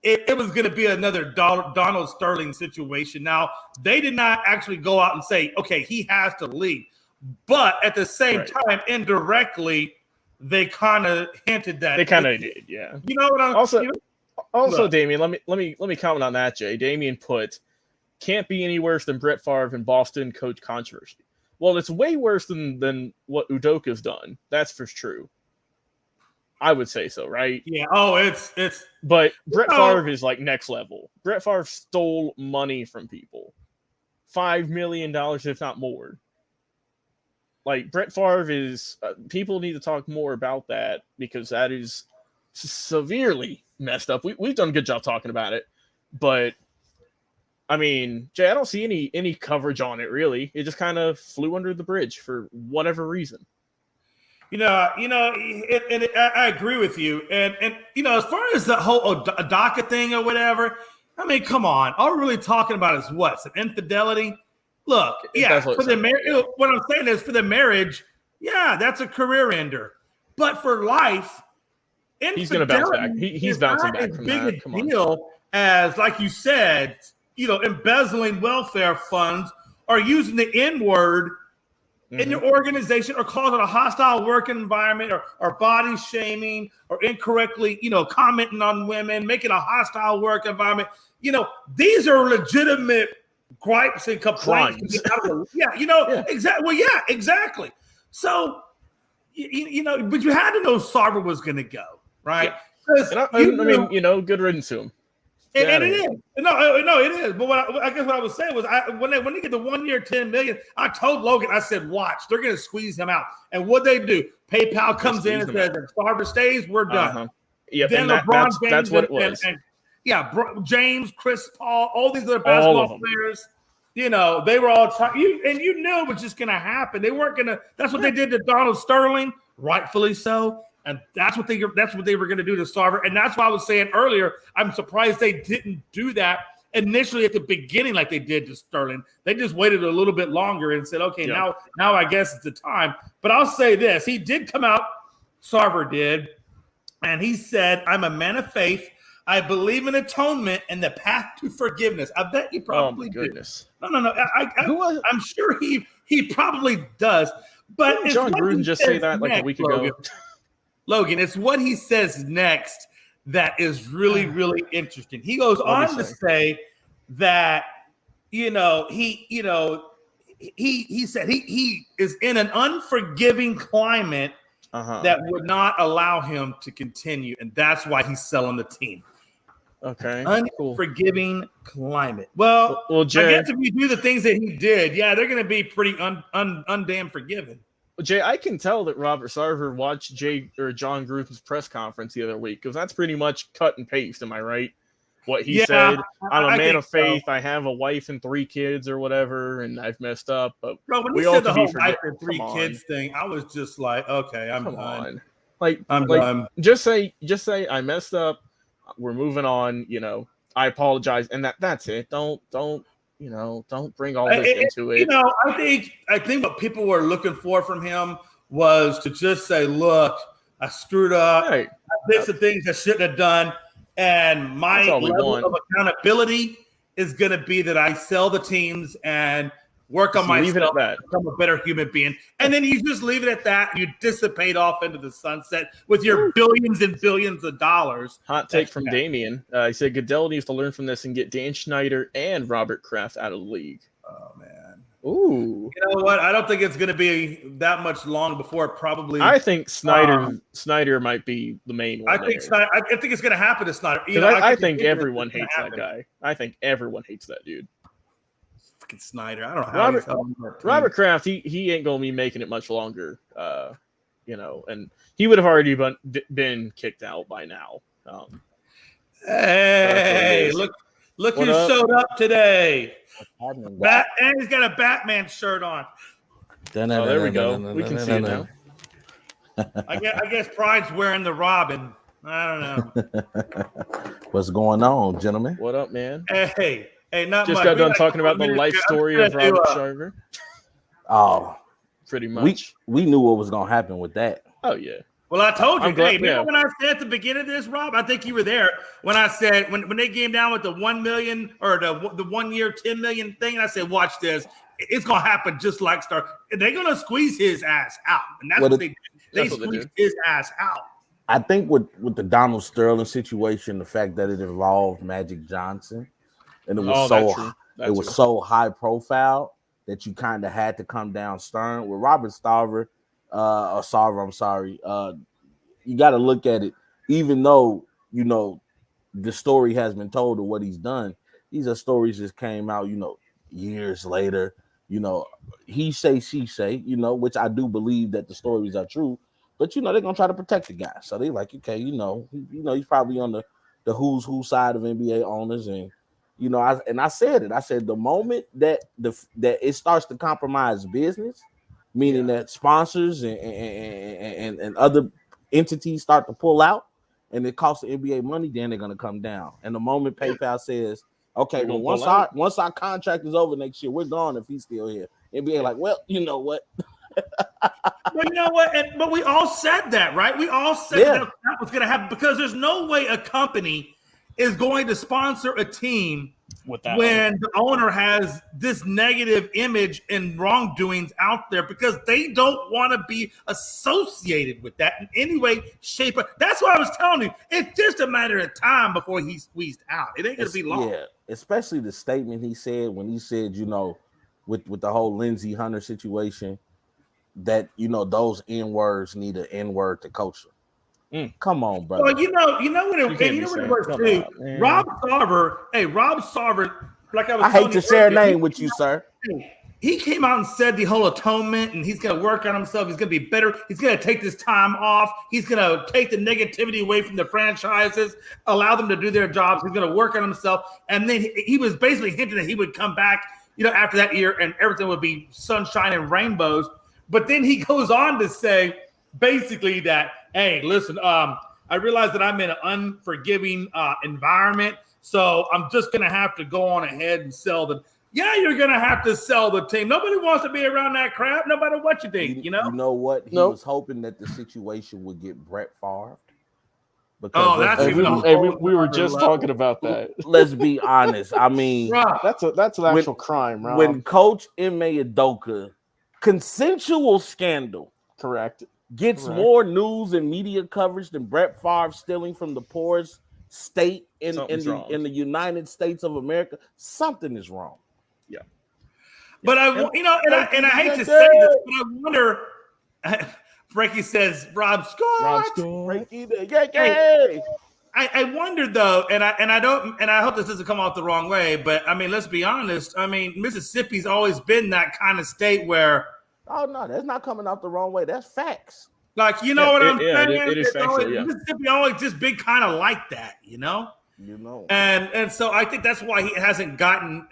it was going to be another Donald Sterling situation. Now, they did not actually go out and say, okay, he has to leave. But at the same time, indirectly, they kind of hinted that. They kind of did, yeah. You know what I'm Also, Damien, let me comment on that, Jay. Damien put, can't be any worse than Brett Favre and Boston coach controversy. Well, it's way worse than what Udoka's done. That's for true. I would say so, right? Yeah. Oh, it's. But Brett Favre is like next level. Brett Favre stole money from people, $5 million, if not more. Like, Brett Favre is. People need to talk more about that, because that is severely messed up. We've done a good job talking about it, but I mean, Jay, I don't see any coverage on it, really. It just kind of flew under the bridge for whatever reason. I agree with you. And as far as the whole DACA thing or whatever, I mean, come on. All we're really talking about is what? Some infidelity? Look, yeah, for the marriage, what I'm saying is, for the marriage, yeah, that's a career ender. But for life, he's going to bounce back. He's bouncing back from that. Come on. Deal as, like you said, embezzling welfare funds, or using the N-word in your organization, or causing a hostile work environment, or body shaming, or incorrectly, commenting on women, making a hostile work environment. These are legitimate gripes and complaints. Exactly. Well, yeah, exactly. So, but you had to know Sarver was going to go, right? Yeah. Good riddance to him. And it is. No, it is. But I guess what I was saying was, when they get the 1 year, $10 million, I told Logan, I said, watch, they're going to squeeze him out. And what they do, PayPal comes in and says, if Sarver stays, we're done. Uh-huh. Yep, then LeBron James, that's what it was. James, Chris Paul, all these other basketball players, they were all trying. And you knew it was just going to happen. They weren't going to. That's what they did to Donald Sterling, rightfully so. And that's what they were going to do to Sarver. And that's why I was saying earlier, I'm surprised they didn't do that initially at the beginning like they did to Sterling. They just waited a little bit longer and said, okay, now I guess it's the time. But I'll say this. He did come out, Sarver did, and he said, I'm a man of faith. I believe in atonement and the path to forgiveness. I bet you probably goodness. do. No. I'm sure he probably does. But didn't John Gruden just say that like a week ago? Logan, it's what he says next that is really, really interesting. He goes on to say that, he said he is in an unforgiving climate that would not allow him to continue, and that's why he's selling the team. Okay, unforgiving climate. Well, Jay, I guess if you do the things that he did, they're going to be pretty undamn forgiven. Jay, I can tell that Robert Sarver watched John Gruden's press conference the other week, because that's pretty much cut and paste. Am I right? What he said, I'm a man of faith. So. I have a wife and 3 kids or whatever, and I've messed up. But bro, when he said the whole wife and 3 kids thing, I was just like, okay, I'm done. I'm done. Just say I messed up. We're moving on. I apologize, and that's it. Don't bring all this into it. I think what people were looking for from him was to just say, look, I screwed up. Right. I did some things I shouldn't have done. And my level of accountability is going to be that I sell the teams and work on myself to become a better human being. And then you just leave it at that. You dissipate off into the sunset with your billions and billions of dollars. Hot take from Damien. He said Goodell needs to learn from this and get Dan Schneider and Robert Kraft out of the league. Oh, man. Ooh. You know what? I don't think it's going to be that much long before probably. I think Snyder might be the main one. I think it's going to happen to Snyder. I think everyone hates that guy. I think everyone hates that dude. Fucking Snyder. I don't know how Robert Kraft, he ain't going to be making it much longer. And he would have already been kicked out by now. Hey, look who showed up today. And he's got a Batman shirt on. There we go. We can see it now. I guess Pride's wearing the Robin. I don't know. What's going on, gentlemen? What up, man? Hey, not just much. got done talking about the life story of Robert Sarver. Oh, pretty much. We knew what was going to happen with that. Oh, yeah. Well, I told you. Remember when I said at the beginning of this, Rob? I think you were there when I said when they came down with the 1 million or the 1 year 10 million thing. And I said, watch this. It's gonna happen just like Star. They're gonna squeeze his ass out, and that's what they did. They squeezed his ass out. I think with the Donald Sterling situation, the fact that it involved Magic Johnson, and it was so high profile that you kind of had to come down stern. With Robert Sarver, you got to look at it. Even though the story has been told of what he's done, these are stories that came out years later. He say, she say. Which I do believe that the stories are true. But they're gonna try to protect the guy. So they like, okay, he's probably on the who's who side of NBA owners, and I said it. I said the moment that it starts to compromise business, meaning that sponsors and other entities start to pull out, and it costs the NBA money, then they're gonna come down. And the moment PayPal says, okay, well, once our contract is over next year, we're gone if he's still here. NBA like, well, you know what? Well, you know what? But we all said that, right? We all said that was going to happen, because there's no way a company is going to sponsor a team when the owner has this negative image and wrongdoings out there, because they don't want to be associated with that in any way, shape, or that's why I was telling you. It's just a matter of time before he's squeezed out. It ain't going to be long. Yeah, especially the statement he said when he said, with the whole Lindsey Hunter situation, that those N-words need an N-word to coach them. Come on, brother. Well, you know what it was too. Rob Sarver, like I hate to share a name with you, sir. He came out and said the whole atonement, and he's going to work on himself. He's going to be better. He's going to take this time off. He's going to take the negativity away from the franchises, allow them to do their jobs. He's going to work on himself. And then he was basically hinting that he would come back, after that year, and everything would be sunshine and rainbows. But then he goes on to say basically that, hey, listen, I realize that I'm in an unforgiving environment, so I'm just going to have to go on ahead and sell them. Yeah, you're going to have to sell the team. Nobody wants to be around that crap, no matter what you think, You know what? He was hoping that the situation would get Brett Favre, Because we were just talking about that. Let's be honest. I mean, that's an actual crime, Rob. When Coach Ime Udoka, consensual scandal, gets more news and media coverage than Brett Favre stealing from the poorest state in the United States of America, something is wrong. Yeah. But I hate to say this, but I wonder. Frankie says, Rob Scott. Frankie, I wonder though, and I hope this doesn't come off the wrong way, but I mean, let's be honest. I mean, Mississippi's always been that kind of state where. Oh no, that's not coming off the wrong way. That's facts. Like, you know what I'm saying? It is factual, Mississippi always just been kind of like that, you know. And so I think that's why he hasn't gotten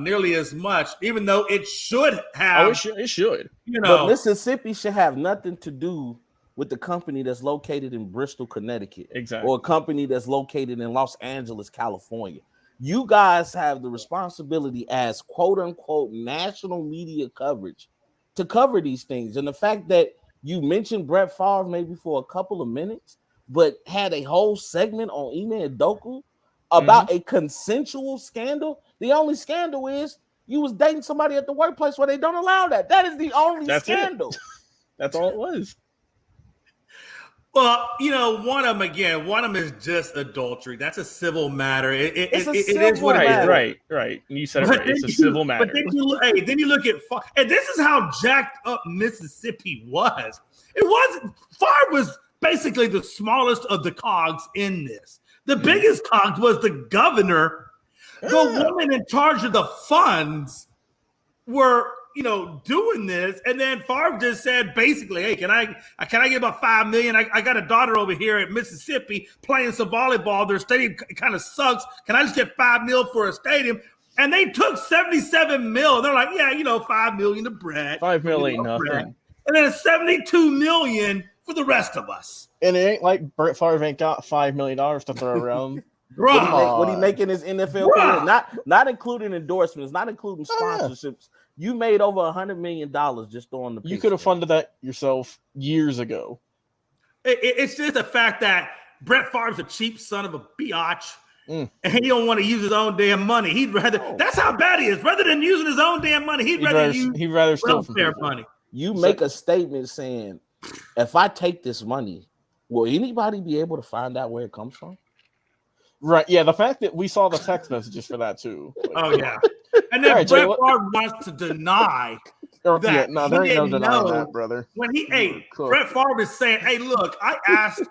nearly as much, even though it should have. Oh, it should. You know, but Mississippi should have nothing to do with the company that's located in Bristol, Connecticut, or a company that's located in Los Angeles, California. You guys have the responsibility as quote unquote national media coverage to cover these things, and the fact that you mentioned Brett Favre maybe for a couple of minutes, but had a whole segment on Ime Udoka about a consensual scandal. The only scandal is you was dating somebody at the workplace where they don't allow that. That is the only scandal. That's all it was. Well, you know, one of them is just adultery. That's a civil matter. It is what it is. Right. You said it right. It's a civil matter. But then you look at and this is how jacked up Mississippi was. Favre was basically the smallest of the cogs in this. The biggest cogs was the governor. The woman in charge of the funds were, doing this. And then Favre just said, basically, hey, can I get about $5 million? I got a daughter over here at Mississippi playing some volleyball. Their stadium kind of sucks. Can I just get $5 million for a stadium? And they took $77 million. They're like, yeah, $5 million to Brett. $5 million ain't nothing. And then $72 million for the rest of us. And it ain't like Brett Favre ain't got $5 million to throw around. What he making his NFL career? Not including endorsements, not including sponsorships. You made over $100 million just on the. You could have funded that yourself years ago. It's just the fact that Brett Favre's a cheap son of a biatch, and he don't want to use his own damn money. He'd rather. That's how bad he is. Rather than using his own damn money, he'd rather steal from their money. You make a statement saying, "If I take this money, will anybody be able to find out where it comes from?" Right. Yeah. The fact that we saw the text messages for that too. Oh yeah. And then Brett Favre wants to deny that. No, there ain't no denying that, brother. When Brett Favre is saying, "Hey, look, I asked,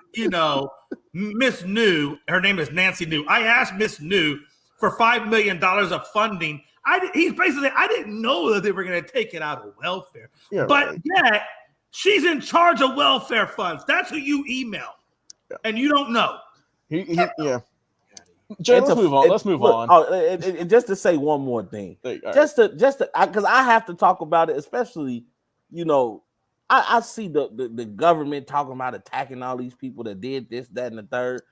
Miss New, her name is Nancy New. I asked Miss New for $5 million of funding. He's basically, I didn't know that they were going to take it out of welfare, but yet she's in charge of welfare funds. That's who you email, and you don't know." Yeah. Jay, let's move on. Just to say one more thing, just to because I have to talk about it, especially, I see the government talking about attacking all these people that did this, that, and the third,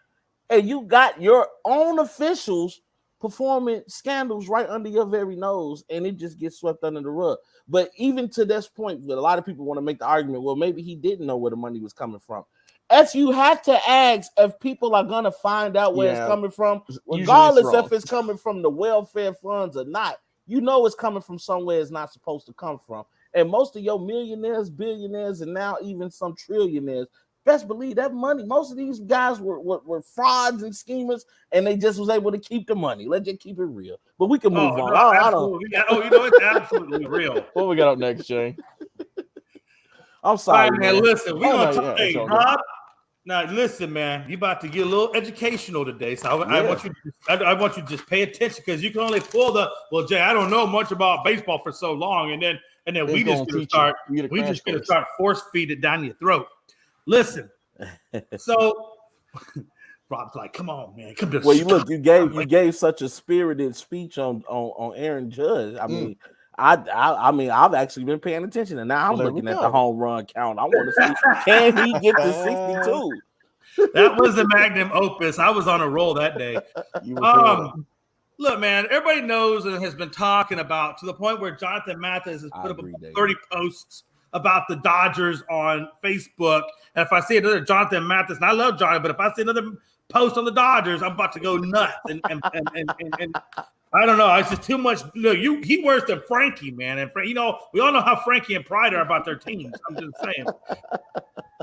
and you got your own officials performing scandals right under your very nose, and it just gets swept under the rug. But even to this point, a lot of people want to make the argument, well, maybe he didn't know where the money was coming from. If you have to ask if people are going to find out where it's coming from, regardless if it's coming from the welfare funds or not, it's coming from somewhere it's not supposed to come from. And most of your millionaires, billionaires, and now even some trillionaires, best believe that money, most of these guys were frauds and schemers, and they just was able to keep the money. Let's just keep it real. But we can move on. It's absolutely real. What we got up next, Jay? I'm sorry, man. Listen, we're going to talk. Hey, Rob. Now, listen, man. You about to get a little educational today, so I want you to just pay attention, because you can only pull well, Jay, I don't know much about baseball for so long, and then we just going to start force feed it down your throat. Listen, so Rob's like, "Come on, man, come to." Well, you gave such a spirited speech on Aaron Judge. I mean. I mean, I've actually been paying attention, and now I'm looking at the home run count. I want to see, can he get to 62? That was the magnum opus. I was on a roll that day. Look, man, everybody knows and has been talking about, to the point where Jonathan Mathis has put up 30 posts about the Dodgers on Facebook. And if I see another Jonathan Mathis, and I love Jonathan, but if I see another post on the Dodgers, I'm about to go nuts. And I don't know. It's just too much. He worse than Frankie, man. And we all know how Frankie and Pride are about their teams. I'm just saying.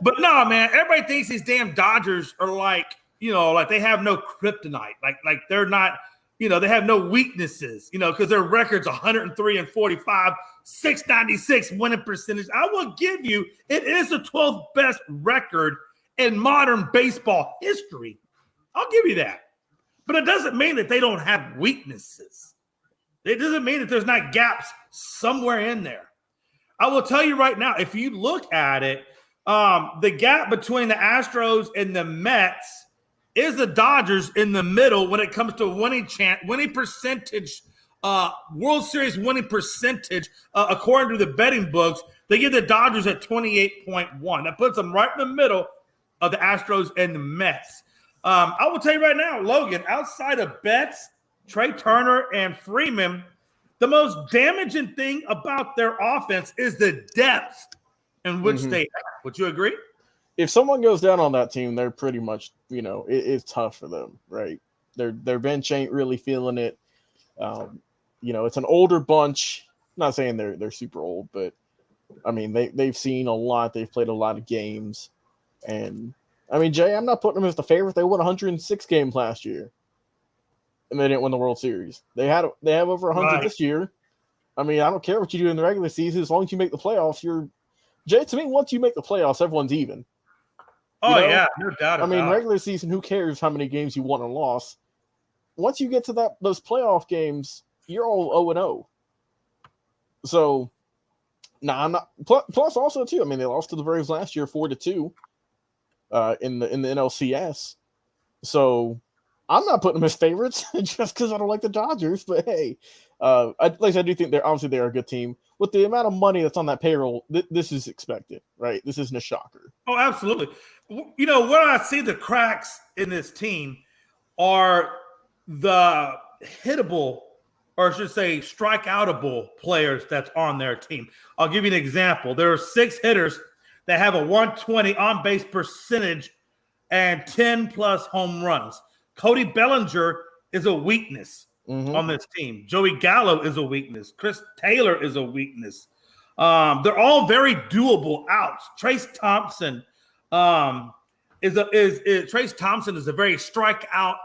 But no, man, everybody thinks these damn Dodgers are like they have no kryptonite. Like they're not, they have no weaknesses, because their record's 103-45, 696 winning percentage. I will give you, it is the 12th best record in modern baseball history. I'll give you that. But it doesn't mean that they don't have weaknesses. It doesn't mean that there's not gaps somewhere in there. I will tell you right now, if you look at it, the gap between the Astros and the Mets is the Dodgers in the middle when it comes to winning percentage, World Series winning percentage, according to the betting books. They give the Dodgers at 28.1. That puts them right in the middle of the Astros and the Mets. I will tell you right now, Logan, outside of Betts, Trey Turner, and Freeman, the most damaging thing about their offense is the depth in which they have. Would you agree? If someone goes down on that team, they're pretty much, it's tough for them, right? Their bench ain't really feeling it. It's an older bunch. I'm not saying they're super old, but I mean they've seen a lot. They've played a lot of games, and I mean, Jay, I'm not putting them as the favorite. They won 106 games last year, and they didn't win the World Series. They have over 100 this year. I mean, I don't care what you do in the regular season as long as you make the playoffs. Jay, to me, once you make the playoffs, everyone's even. Oh, yeah, no doubt about it. I mean, regular season, who cares how many games you won and lost? Once you get to those playoff games, you're all 0-0. So, I'm not. Plus, also too, I mean, they lost to the Braves last year 4-2 in the NLCS. So, I'm not putting them as favorites just because I don't like the Dodgers. But hey, I do think they're a good team. With the amount of money that's on that payroll, this is expected, right? This isn't a shocker. Oh, absolutely. Where I see the cracks in this team are the hittable, or I should say strikeoutable players that's on their team. I'll give you an example. There are 6 hitters that have a 120 on-base percentage and 10-plus home runs. Cody Bellinger is a weakness on this team. Joey Gallo is a weakness. Chris Taylor is a weakness. They're all very doable outs. Trace Thompson is a very strikeout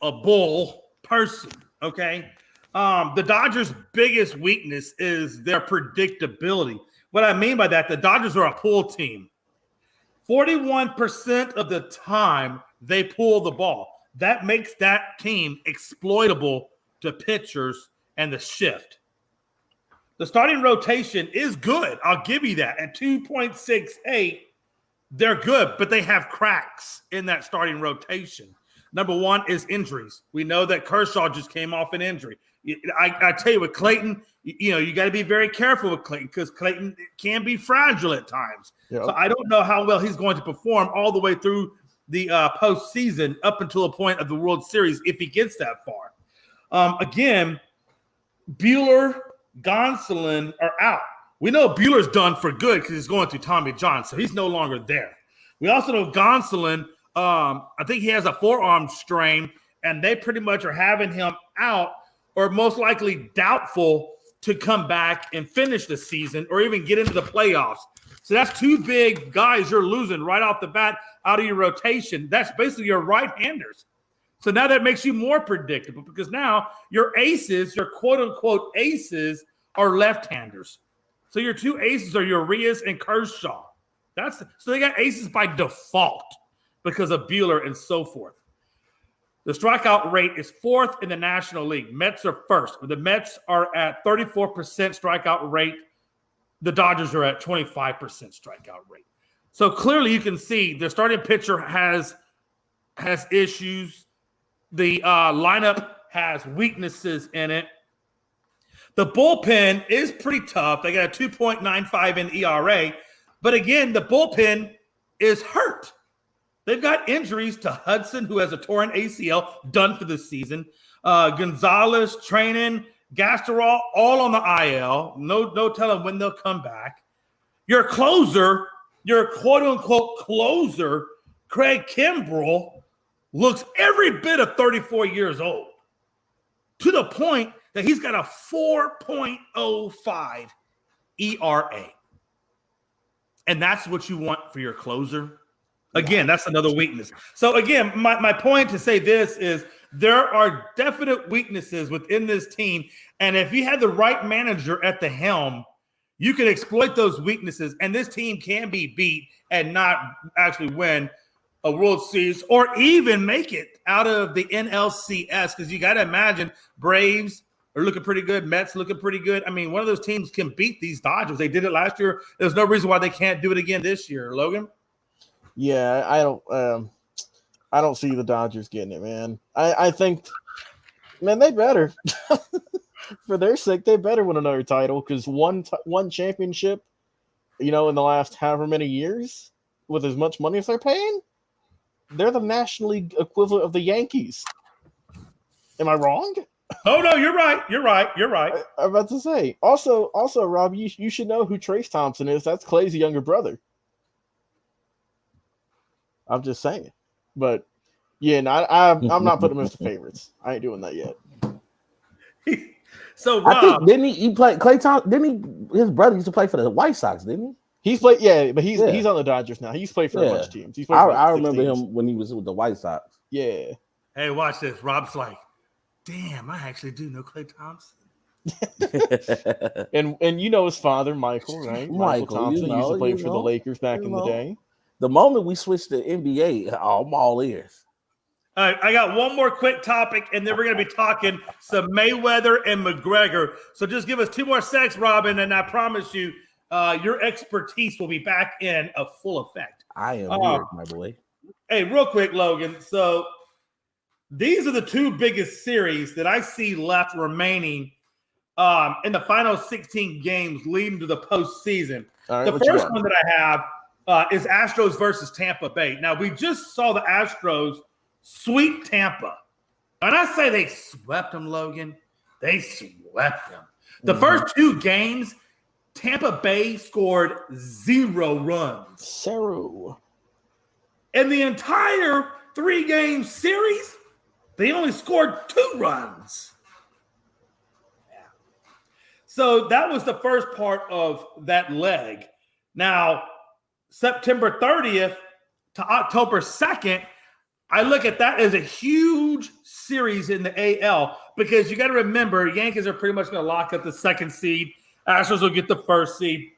a bull person. Okay. The Dodgers' biggest weakness is their predictability. What I mean by that, the Dodgers are a pull team. 41% of the time they pull the ball. That makes that team exploitable to pitchers and the shift. The starting rotation is good. I'll give you that. At 2.68, they're good, but they have cracks in that starting rotation. Number one is injuries. We know that Kershaw just came off an injury. I tell you, with Clayton, you got to be very careful with Clayton because Clayton can be fragile at times. Yep. So I don't know how well he's going to perform all the way through the postseason up until a point of the World Series if he gets that far. Again, Buehler, Gonsolin are out. We know Buehler's done for good because he's going through Tommy John, so he's no longer there. We also know Gonsolin, I think he has a forearm strain, and they pretty much are having him out or most likely doubtful to come back and finish the season or even get into the playoffs. So that's 2 big guys you're losing right off the bat out of your rotation. That's basically your right-handers. So now that makes you more predictable because now your aces, your quote-unquote aces, are left-handers. So your 2 aces are Urias and Kershaw. So they got aces by default because of Buehler and so forth. The strikeout rate is 4th in the National League. Mets are 1st. The Mets are at 34% strikeout rate. The Dodgers are at 25% strikeout rate. So clearly you can see the starting pitcher has issues. The lineup has weaknesses in it. The bullpen is pretty tough. They got a 2.95 in ERA. But again, the bullpen is hurt. They've got injuries to Hudson, who has a torn ACL, done for the season. Gonzalez, Trainin, Gasterol, all on the IL. No telling when they'll come back. Your closer, your quote-unquote closer, Craig Kimbrell, looks every bit of 34 years old, to the point that he's got a 4.05 ERA. And that's what you want for your closer. Again, that's another weakness. So again, my point to say this is there are definite weaknesses within this team. And if you had the right manager at the helm, you can exploit those weaknesses. And this team can be beat and not actually win a World Series or even make it out of the NLCS. Because you got to imagine Braves are looking pretty good. Mets looking pretty good. I mean, one of those teams can beat these Dodgers. They did it last year. There's no reason why they can't do it again this year. Logan? Yeah, I don't see the Dodgers getting it, man. I think, man, they better. For their sake, they better win another title because one championship, in the last however many years, with as much money as they're paying, they're the National League equivalent of the Yankees. Am I wrong? Oh no, you're right. You're right. I'm about to say. Also, Rob, you should know who Trace Thompson is. That's Clay's younger brother. I'm just saying, but yeah, I'm not putting them as the favorites. I ain't doing that yet. So Rob, I think didn't he play Clay Thompson? Didn't he? His brother used to play for the White Sox, didn't he? He's played, but he's on the Dodgers now. He's played for a bunch of teams. He's I remember him when he was with the White Sox. Yeah. Hey, watch this. Rob's like, damn, I actually do know Clay Thompson. and his father, Michael, right? Michael Thompson used to play for the Lakers back in the day. The moment we switched to NBA, I'm all ears. All right, I got one more quick topic, and then we're going to be talking some Mayweather and McGregor. So just give us 2 more seconds, Robin, and I promise you, your expertise will be back in a full effect. I am here, my boy. Hey, real quick, Logan. So these are the 2 biggest series that I see left remaining in the final 16 games leading to the postseason. Right, the first one that I have is Astros versus Tampa Bay. Now, we just saw the Astros sweep Tampa. And I say they swept them, Logan. They swept them. The first 2 games, Tampa Bay scored 0 runs. In the entire 3-game series, they only scored 2 runs. Yeah. So that was the first part of that leg. Now, September 30th to October 2nd, I look at that as a huge series in the AL because you got to remember, Yankees are pretty much going to lock up the 2nd seed. Astros will get the 1st seed.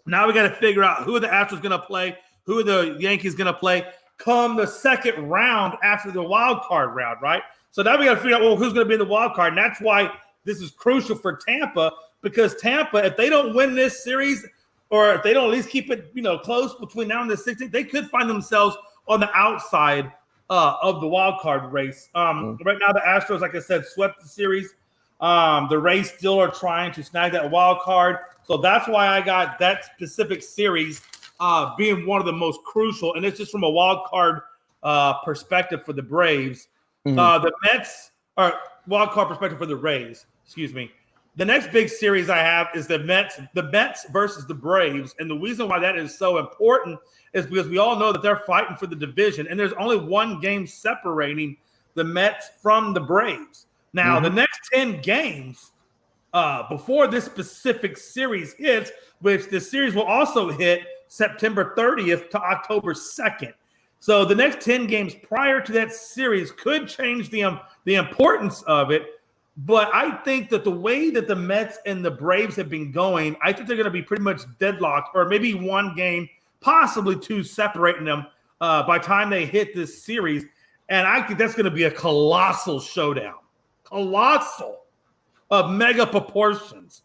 Now we got to figure out who are the Astros going to play, who are the Yankees going to play come the 2nd round after the wild card round, right? So now we got to figure out, who's going to be in the wild card. And that's why this is crucial for Tampa because Tampa, if they don't win this series or if they don't at least keep it, close between now and the 16th, they could find themselves on the outside of the wild card race. Right now, the Astros, like I said, swept the series. The Rays still are trying to snag that wild card. So that's why I got that specific series being one of the most crucial. And it's just from a wild card perspective for the Braves. The Mets are wild card perspective for the Rays. Excuse me. The next big series I have is the Mets versus the Braves. And the reason why that is so important is because we all know that they're fighting for the division. And there's only 1 game separating the Mets from the Braves. Now, the next 10 games before this specific series hits, which the series will also hit September 30th to October 2nd. So the next 10 games prior to that series could change the importance of it. But I think that the way that the Mets and the Braves have been going, I think they're going to be pretty much deadlocked or maybe 1 game, possibly 2 separating them by the time they hit this series. And I think that's going to be a colossal showdown. Colossal of mega proportions.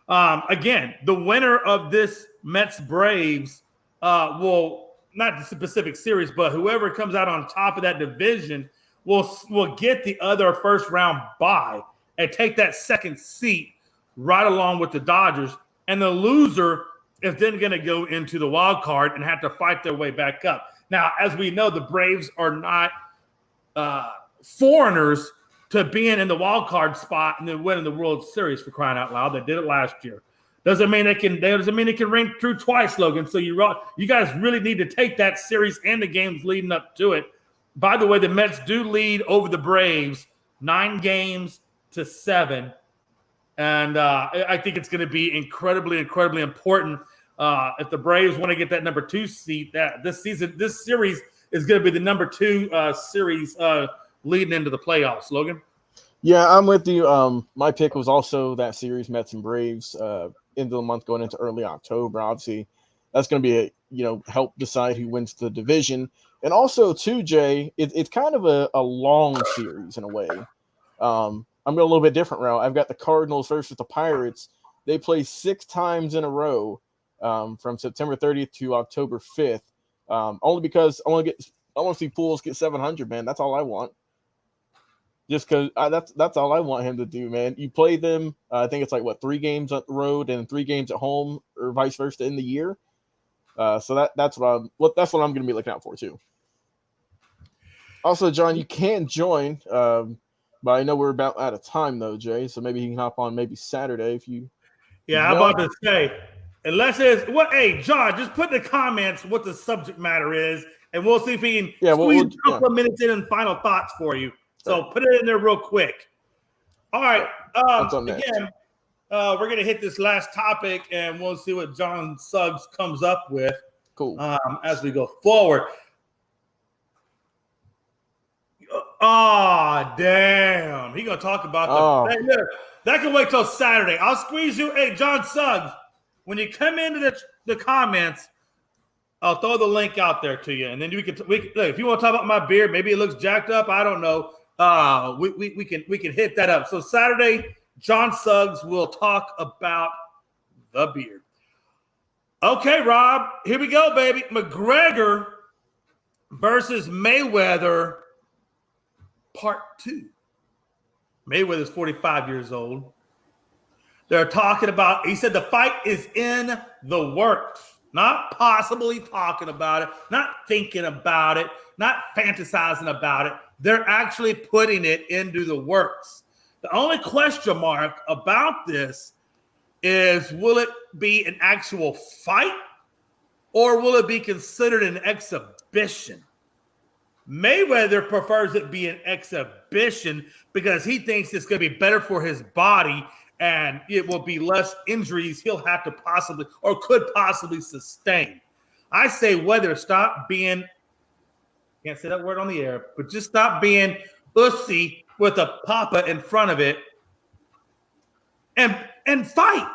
Again, the winner of this Mets-Braves will, not the specific series, but whoever comes out on top of that division will get the other first round bye and take that 2nd seat right along with the Dodgers. And the loser is then going to go into the wild card and have to fight their way back up. Now, as we know, the Braves are not foreigners to being in the wild card spot and then winning the World Series, for crying out loud. They did it last year. Doesn't mean they can ring through twice, Logan. So you guys really need to take that series and the games leading up to it By the way, the Mets do lead over the Braves 9-7. And I think it's going to be incredibly, incredibly important if the Braves want to get that number 2 seat. That this series is going to be the number 2 series leading into the playoffs. Logan? Yeah, I'm with you. My pick was also that series, Mets and Braves, into the month going into early October. Obviously, that's going to be help decide who wins the division. And also, too, Jay, it's kind of a long series in a way. I'm going a little bit different route. I've got the Cardinals versus the Pirates. They play 6 times in a row from September 30th to October 5th. Only because I want to see Pujols get 700, man. That's all I want. Just because that's all I want him to do, man. You play them, I think it's like 3 games on the road and 3 games at home, or vice versa in the year. So that's what I'm going to be looking out for too. Also, John, you can join, but I know we're about out of time though, Jay. So maybe you can hop on maybe Saturday if you. Yeah, I'm about to say, unless it's what. Hey, John, just put in the comments what the subject matter is, and we'll see if we can squeeze a couple of minutes in and final thoughts for you. So put it in there real quick. All right. Again, we're going to hit this last topic, and we'll see what John Suggs comes up with. Cool. As we go forward. Oh, damn. He's going to talk about that can wait till Saturday. I'll squeeze you. Hey, John Suggs, when you come into the comments, I'll throw the link out there to you. And then we can if you want to talk about my beard, maybe it looks jacked up. I don't know. We can hit that up. So Saturday, John Suggs will talk about the beard. Okay, Rob, here we go, baby. McGregor versus Mayweather, part 2. Mayweather's 45 years old. They're talking about, he said the fight is in the works. Not possibly talking about it, not thinking about it, not fantasizing about it. They're actually putting it into the works. The only question mark about this is, will it be an actual fight or will it be considered an exhibition? Mayweather prefers it be an exhibition because he thinks it's going to be better for his body and it will be less injuries he'll have to possibly or could possibly sustain. I say whether stop being, can't say that word on the air, but just stop being ussy with a papa in front of it and fight.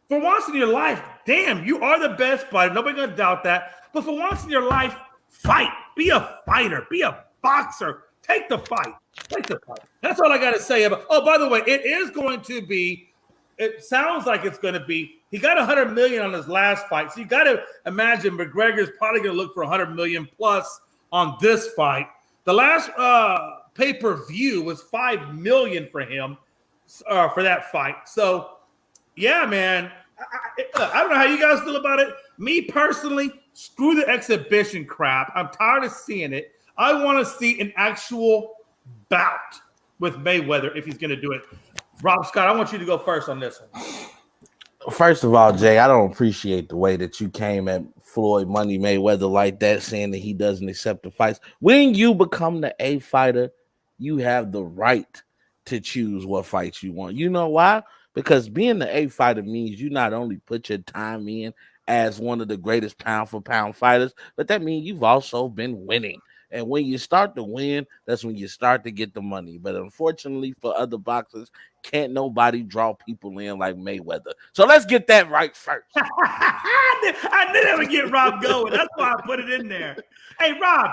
For once in your life, damn, you are the best fighter. Nobody's going to doubt that. But for once in your life, fight. Be a fighter. Be a boxer. Take the fight. Take the fight. That's all I got to say about. Oh, by the way, it is going to be. It sounds like it's going to be. He got $100 million on his last fight, so you got to imagine McGregor's probably going to look for $100 million plus on this fight. The last pay-per-view was $5 million for him for that fight. So, yeah, man. I don't know how you guys feel about it. Me personally, screw the exhibition crap. I'm tired of seeing it. I want to see an actual bout with Mayweather if he's going to do it. Rob Scott, I want you to go first on this one. First of all, Jay, I don't appreciate the way that you came at Floyd Money Mayweather like that, saying that he doesn't accept the fights. When you become the A fighter, you have the right to choose what fights you want. You know why? Because being the A fighter means you not only put your time in as one of the greatest pound for pound fighters, but that means you've also been winning. And when you start to win, that's when you start to get the money. But unfortunately for other boxers, can't nobody draw people in like Mayweather. So let's get that right first. I knew that would get Rob going. That's why I put it in there. Hey, Rob,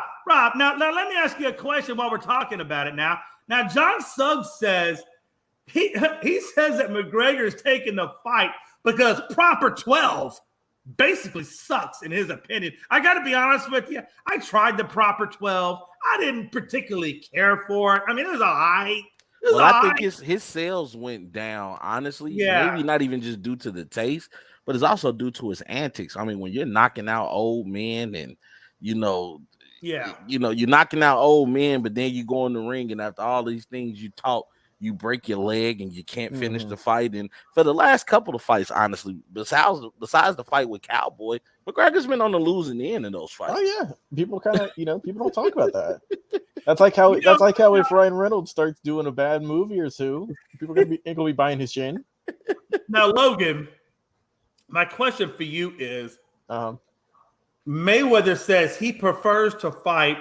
now let me ask you a question while we're talking about it now. Now, John Suggs says he says that McGregor is taking the fight because Proper 12 basically sucks in his opinion. I got to be honest with you. I tried the Proper 12. I didn't particularly care for it. I mean, it was all right. Well, I think his sales went down, honestly. Yeah. Maybe not even just due to the taste, but it's also due to his antics. I mean, when you're knocking out old men and, you're knocking out old men, but then you go in the ring and after all these things you talk, you break your leg and you can't finish the fight. And for the last couple of fights, honestly, besides the fight with Cowboy, McGregor's been on the losing end in those fights. Oh yeah, people kind of people don't talk about that. That's like how if Ryan Reynolds starts doing a bad movie or two, people ain't gonna be buying his chin. Now, Logan, my question for you is: Mayweather says he prefers to fight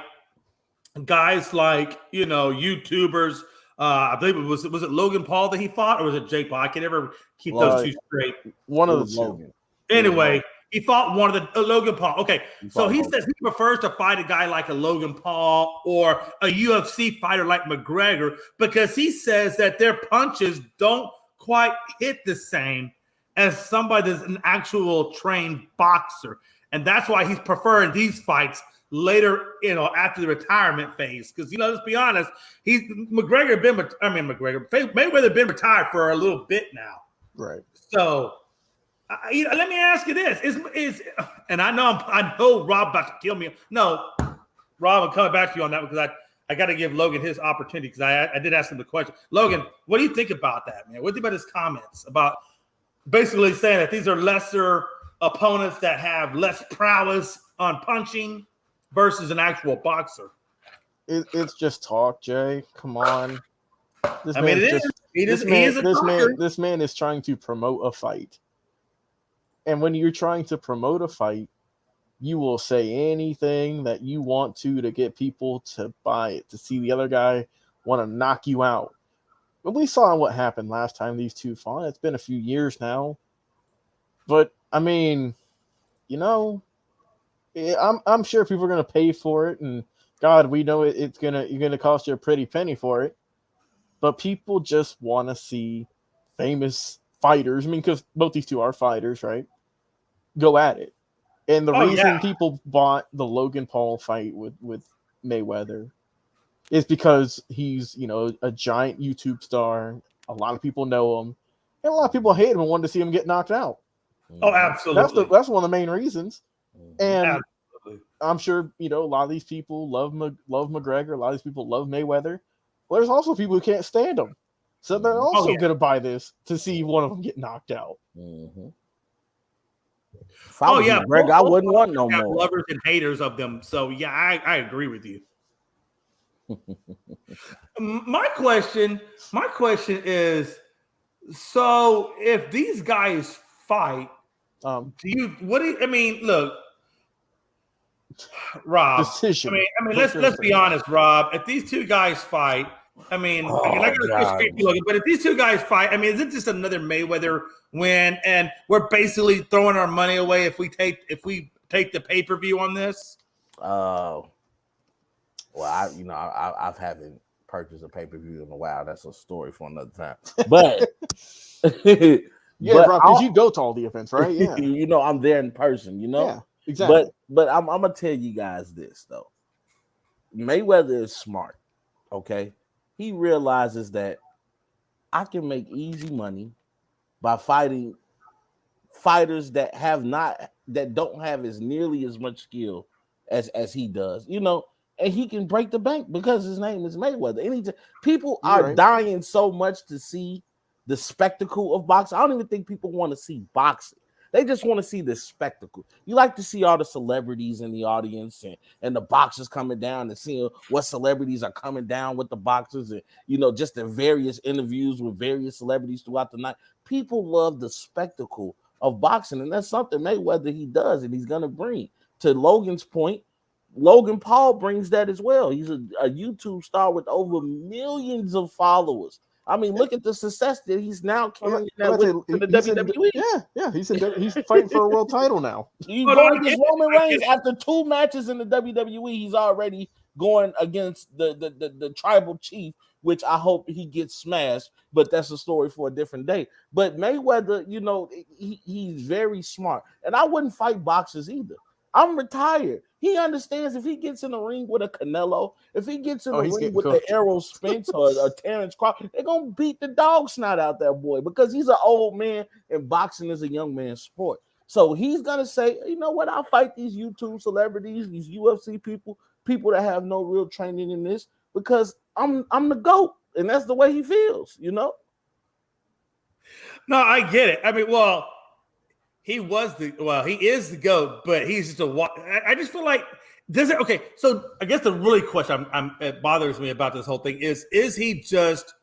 guys like YouTubers. I believe was it Logan Paul that he fought, or was it Jake Paul? I can never keep those two straight. One of the two. Logan. Anyway, he fought one of the Logan Paul. Okay, so he says he prefers to fight a guy like a Logan Paul or a UFC fighter like McGregor because he says that their punches don't quite hit the same as somebody that's an actual trained boxer, and that's why he's preferring these fights later, after the retirement phase. Because let's be honest, Mayweather been retired for a little bit now, right? So, let me ask you this: and I know Rob about to kill me. No, Rob, I'm coming back to you on that because I got to give Logan his opportunity because I did ask him the question. Logan, what do you think about that, man? What do you think about his comments about basically saying that these are lesser opponents that have less prowess on punching versus an actual boxer? It's just talk, Jay. Come on. This man is trying to promote a fight. And when you're trying to promote a fight, you will say anything that you want to get people to buy it, to see the other guy want to knock you out. But we saw what happened last time these two fought. It's been a few years now. But, I mean, I'm sure people are going to pay for it. And, God, we know you're going to cost you a pretty penny for it. But people just want to see famous fighters. I mean, because both these two are fighters, right? Go at it. And the reason people bought the Logan Paul fight with Mayweather is because he's, a giant YouTube star. A lot of people know him. And a lot of people hate him and wanted to see him get knocked out. Oh, absolutely. That's one of the main reasons. And absolutely. I'm sure, a lot of these people love McGregor. A lot of these people love Mayweather. Well, there's also people who can't stand him. So they're also going to buy this to see one of them get knocked out. Mm-hmm. Greg, I wouldn't want no more. Lovers and haters of them. So yeah, I agree with you. My question is: so if these guys fight, look, Rob. Decision. I mean, let's be honest, Rob. If these two guys fight, but if these two guys fight, is it just another Mayweather win? And we're basically throwing our money away if we take the pay-per-view on this? Well, I haven't purchased a pay-per-view in a while. That's a story for another time. But Rob, because you go to all the events, right? Yeah. I'm there in person, Yeah, exactly. But I'm gonna tell you guys this though. Mayweather is smart, okay? He realizes that I can make easy money by fighting fighters that don't have as nearly as much skill as he does, and he can break the bank because his name is Mayweather. People are dying so much to see the spectacle of boxing. I don't even think people want to see boxing. They just want to see the spectacle. You like to see all the celebrities in the audience and the boxers coming down and seeing what celebrities are coming down with the boxers and, just the various interviews with various celebrities throughout the night. People love the spectacle of boxing, and that's something Mayweather, he does, and he's going to bring. To Logan's point, Logan Paul brings that as well. He's a YouTube star with over millions of followers. Look at the success that he's now carrying that with the WWE. He's fighting for a world title now. He's going against Roman Reigns after 2 matches in the WWE. He's already going against the tribal chief, which I hope he gets smashed, but that's a story for a different day. But Mayweather, he's very smart, and I wouldn't fight boxers either. I'm retired. He understands if he gets in the ring with a Canelo, if he gets in the ring with the Errol Spence or Terrence Crawford, they're going to beat the dog snot out that boy because he's an old man and boxing is a young man's sport. So he's going to say, you know what, I'll fight these YouTube celebrities, these UFC people that have no real training in this because I'm the GOAT. and that's the way he feels, you know. No, I get it. I mean, well, he is the GOAT, but he's just I just feel like okay. So I guess the really question it bothers me about this whole thing is he just,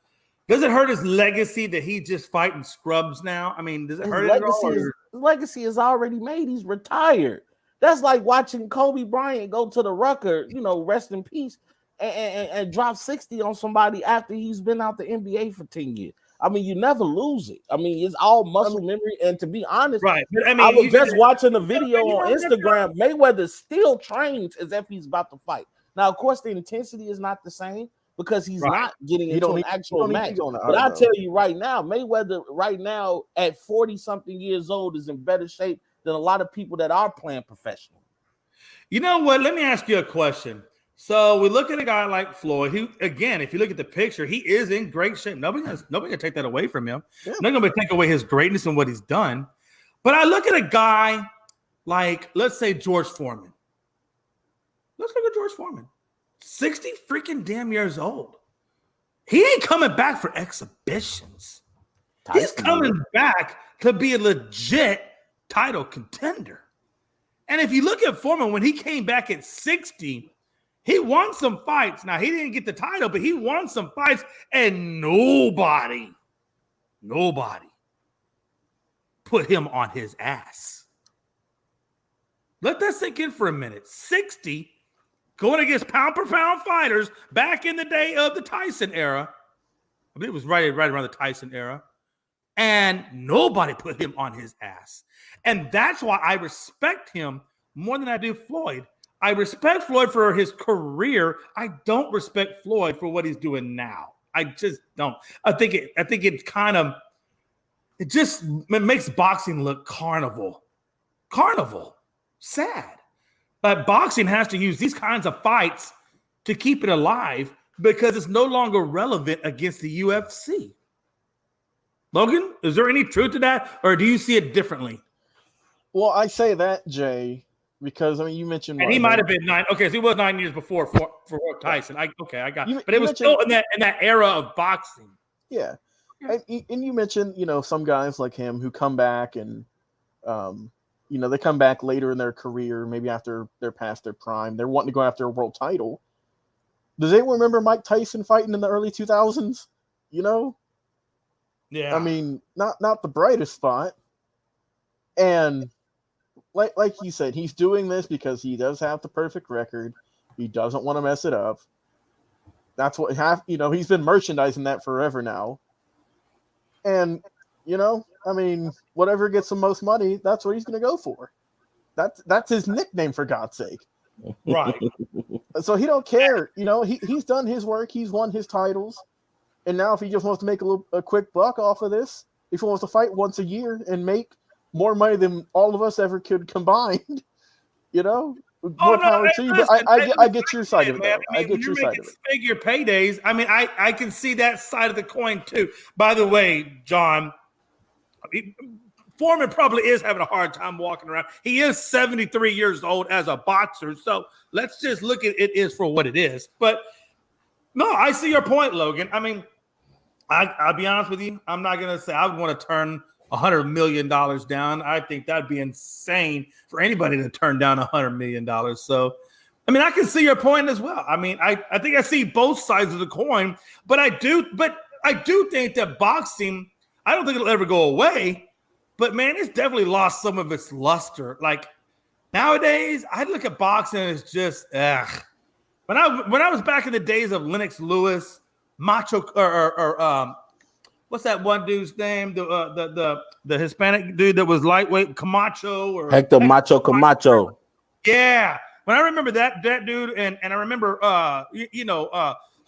does it hurt his legacy that he just fighting scrubs now? I mean, does it hurt his legacy is already made. He's retired. That's like watching Kobe Bryant go to the Rucker, rest in peace, and drop 60 on somebody after he's been out the NBA for 10 years. I mean, you never lose it. I mean, it's all muscle memory. And to be honest, right? But I mean, I was just watching a video on Instagram. Mayweather still trains as if he's about to fight. Now, of course, the intensity is not the same because he's not getting into an actual match. But I tell you right now, Mayweather right now at 40-something years old is in better shape than a lot of people that are playing professional. You know what? Let me ask you a question. So we look at a guy like Floyd, who, again, if you look at the picture, he is in great shape. Nobody can take that away from him. Yeah. Not going to take away his greatness and what he's done. But I look at a guy like, let's say, George Foreman. Let's look at George Foreman. 60 freaking damn years old. He ain't coming back for exhibitions. He's coming back to be a legit title contender. And if you look at Foreman, when he came back at 60, he won some fights. Now, he didn't get the title, but he won some fights, and nobody put him on his ass. Let that sink in for a minute. 60, going against pound-per-pound fighters back in the day of the Tyson era. I believe it was right around the Tyson era. And nobody put him on his ass. And that's why I respect him more than I do Floyd. I respect Floyd for his career. I don't respect Floyd for what he's doing now. I just don't. I think it makes boxing look carnival. Sad. But boxing has to use these kinds of fights to keep it alive because it's no longer relevant against the UFC. Logan, is there any truth to that, or do you see it differently? Well, I say that, Jay, because you mentioned, and he might have been 9. Okay, so he was 9 years before for Tyson. I got it. But it was still in that era of boxing. Yeah, and you mentioned some guys like him who come back and they come back later in their career, maybe after they're past their prime. They're wanting to go after a world title. Does anyone remember Mike Tyson fighting in the early 2000s? Yeah. I mean, not the brightest spot. And like you said, he's doing this because he does have the perfect record. He doesn't want to mess it up. That's what he's been merchandising that forever now. And, whatever gets the most money, that's what he's going to go for. That's his nickname, for God's sake. Right. So he don't care. He's done his work. He's won his titles. And now if he just wants to make a quick buck off of this, if he wants to fight once a year and make more money than all of us ever could combined, more power to you. But I get your side of it, though. I get your side of it. Figure paydays. I mean, I can see that side of the coin, too. By the way, John, Foreman probably is having a hard time walking around. He is 73 years old as a boxer. So let's just look at it is for what it is. But no, I see your point, Logan. I mean, I'll be honest with you. I'm not going to say I would want to turn $100 million down. I think that'd be insane for anybody to turn down $100 million. So, I mean, I can see your point as well. I mean, I think I see both sides of the coin, but I do think that boxing, I don't think it'll ever go away, but man, it's definitely lost some of its luster. Like nowadays, I look at boxing as just, When I was back in the days of Lennox Lewis, Macho, or what's that one dude's name? The Hispanic dude that was lightweight, Camacho or Hector Macho Camacho. Yeah, when I remember that dude, and I remember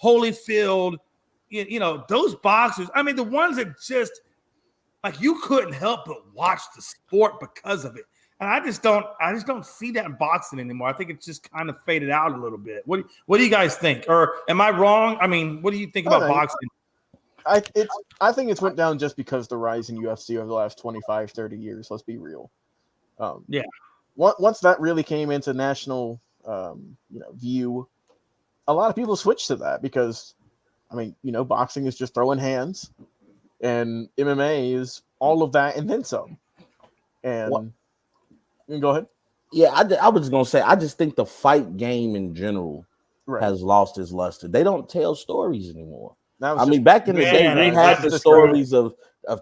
Holyfield, those boxers. I mean, the ones that just like you couldn't help but watch the sport because of it. And I just don't see that in boxing anymore. I think it's just kind of faded out a little bit. What do you guys think? Or am I wrong? I mean, what do you think about boxing? I think it's went down just because the rise in UFC over the last 25, 30 years. Let's be real. Yeah. Once that really came into national view, a lot of people switched to that because I mean, boxing is just throwing hands, and MMA is all of that and then some. And you can go ahead. Yeah, I was just gonna say, I just think the fight game in general has lost its luster. They don't tell stories anymore. I mean, back in the day, we had the stories of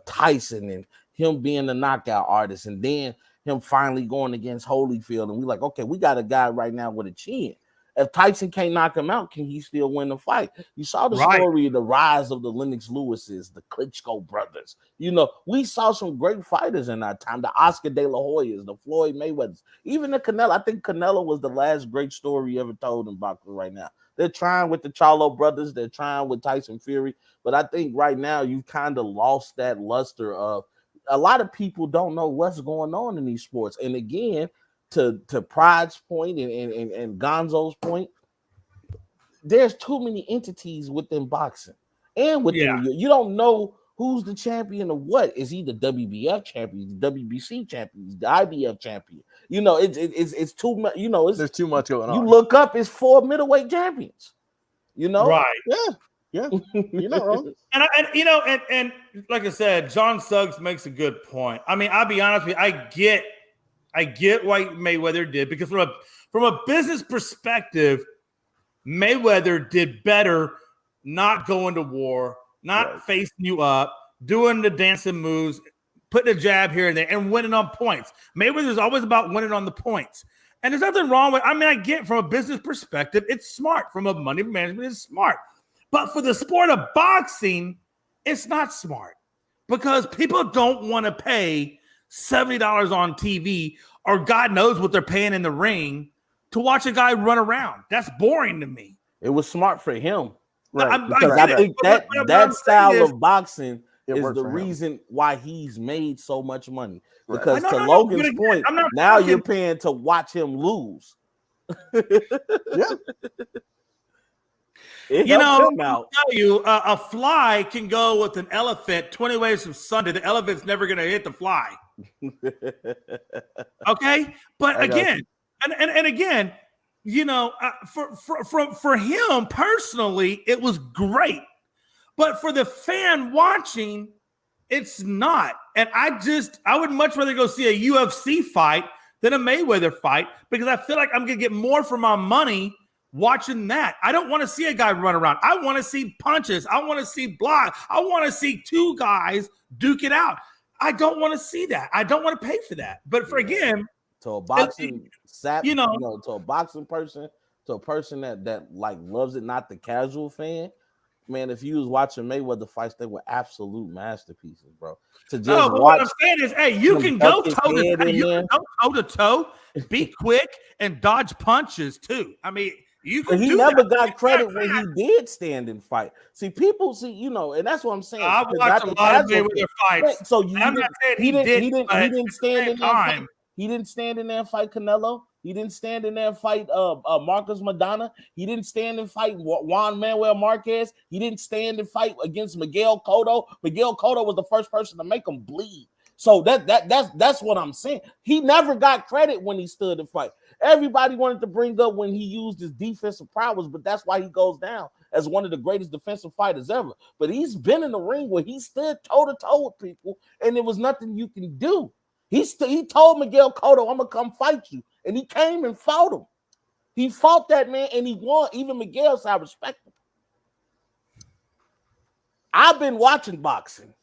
Tyson and him being the knockout artist, and then him finally going against Holyfield, and we like, okay, we got a guy right now with a chin. If Tyson can't knock him out, can he still win the fight? You saw the story of the rise of the Lennox Lewises, the Klitschko brothers. We saw some great fighters in that time. The Oscar De La Hoyas, the Floyd Mayweathers, even the Canelo. I think Canelo was the last great story ever told in boxing right now. They're trying with the Charlo brothers. They're trying with Tyson Fury. But I think right now you've kind of lost that luster of a lot of people don't know what's going on in these sports. And again, to Pride's point and Gonzo's point, there's too many entities within boxing and within you don't know who's the champion of what. Is he the WBF champion, the WBC champion, the IBF champion? It's too much. There's too much going on. You look up, it's 4 middleweight champions. Right? Yeah. You're not wrong. And like I said, John Suggs makes a good point. I mean, I'll be honest with you, I get what Mayweather did, because from a business perspective, Mayweather did better not going to war, not facing you up, doing the dancing moves, putting a jab here and there, and winning on points. Mayweather's always about winning on the points. And there's nothing wrong with, I get from a business perspective, it's smart. From a money management, it's smart. But for the sport of boxing, it's not smart, because people don't want to pay $70 on TV, or God knows what they're paying in the ring, to watch a guy run around. That's boring to me. It was smart for him. Right. I think that style of boxing is the reason why he's made so much money. Right. Because to Logan's point, now you're paying to watch him lose. Yeah. I'll tell you, a fly can go with an elephant 20 ways from Sunday. The elephant's never going to hit the fly. Okay? But again, and again, for him personally, it was great. But for the fan watching, it's not. And I would much rather go see a UFC fight than a Mayweather fight, because I feel like I'm going to get more for my money watching that. I don't want to see a guy run around. I want to see punches. I want to see block. I want to see two guys duke it out. I don't want to see that. I don't want to pay for that. But for again, to a boxing to a boxing person, to a person that like loves it, not the casual fan, man, if you was watching Mayweather fights, they were absolute masterpieces, bro. To just watch. What I'm saying is, hey, you can go toe to toe, be quick, and dodge punches too. I mean, you can. He never got credit when he did stand and fight. See, people and that's what I'm saying. I've watched a lot of Mayweather fights. So he didn't stand in there. He didn't stand in there and fight Canelo. He didn't stand in there and fight Marcos Madonna. He didn't stand and fight Juan Manuel Marquez. He didn't stand and fight against Miguel Cotto. Miguel Cotto was the first person to make him bleed. So that's what I'm saying. He never got credit when he stood and fight. Everybody wanted to bring up when he used his defensive prowess, but that's why he goes down as one of the greatest defensive fighters ever. But he's been in the ring where he stood toe-to-toe with people, and there was nothing you can do. He told Miguel Cotto, I'm going to come fight you. And he came and fought him. He fought that man, and he won. Even Miguel said, I respect him. I've been watching boxing.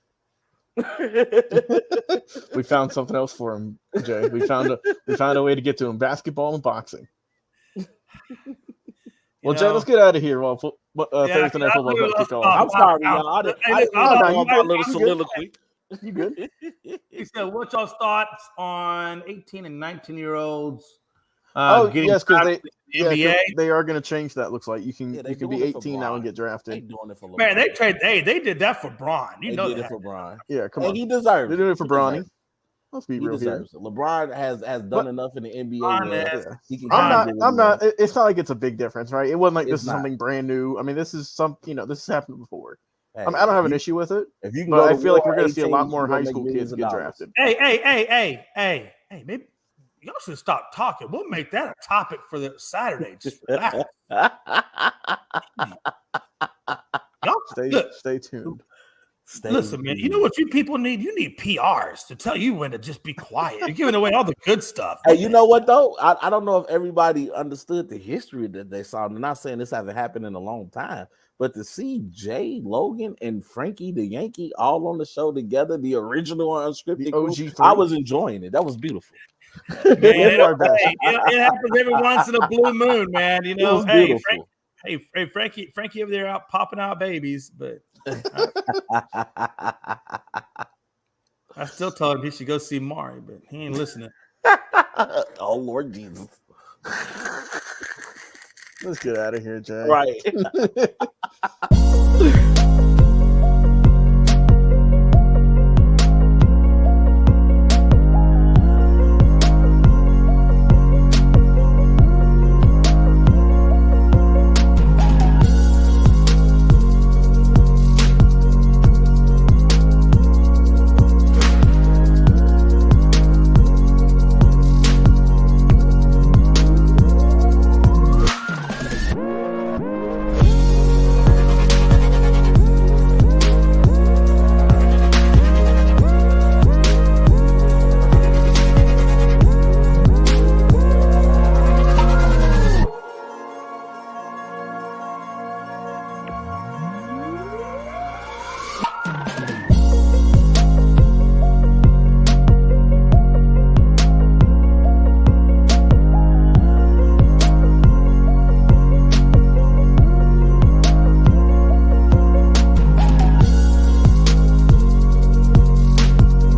We found something else for him, Jay. We found a way to get to him: basketball and boxing. Well, Jay, let's get out of here. Thursday Night Football about to kick off. I'm sorry, y'all. I my little soliloquy. You good? He said, "What's y'all's thoughts on 18 and 19-year-olds?" Yes, because they are going to change that. Looks like you can be 18 now and get drafted. They doing it for LeBron. Man, they did that for Bron. They did it for Bron. Yeah, come on. He deserves it. They did it for Bronny. Let's be real here. LeBron has done enough in the NBA. I'm not. It's not like it's a big difference, right? It wasn't like this is something brand new. I mean, this is this has happened before. Hey, I don't have an issue with it. If you can but I feel like we're going to see a lot more high school kids get drafted. Hey, maybe y'all should stop talking. We'll make that a topic for the Saturday. Just relax. Y'all Stay tuned. Listen, man, you know what you people need? You need PRs to tell you when to just be quiet. You're giving away all the good stuff. Hey, you know what though? I don't know if everybody understood the history that they saw. I'm not saying this hasn't happened in a long time, but to see Jay, Logan, and Frankie the Yankee all on the show together, the original Unscripted crew, I was enjoying it. That was beautiful. Man, it happens every once in a blue moon, man. You know, hey, Frankie over there out popping out babies, but I still told him he should go see Mari, but he ain't listening. Oh Lord Jesus. Let's get out of here, Jay. Right.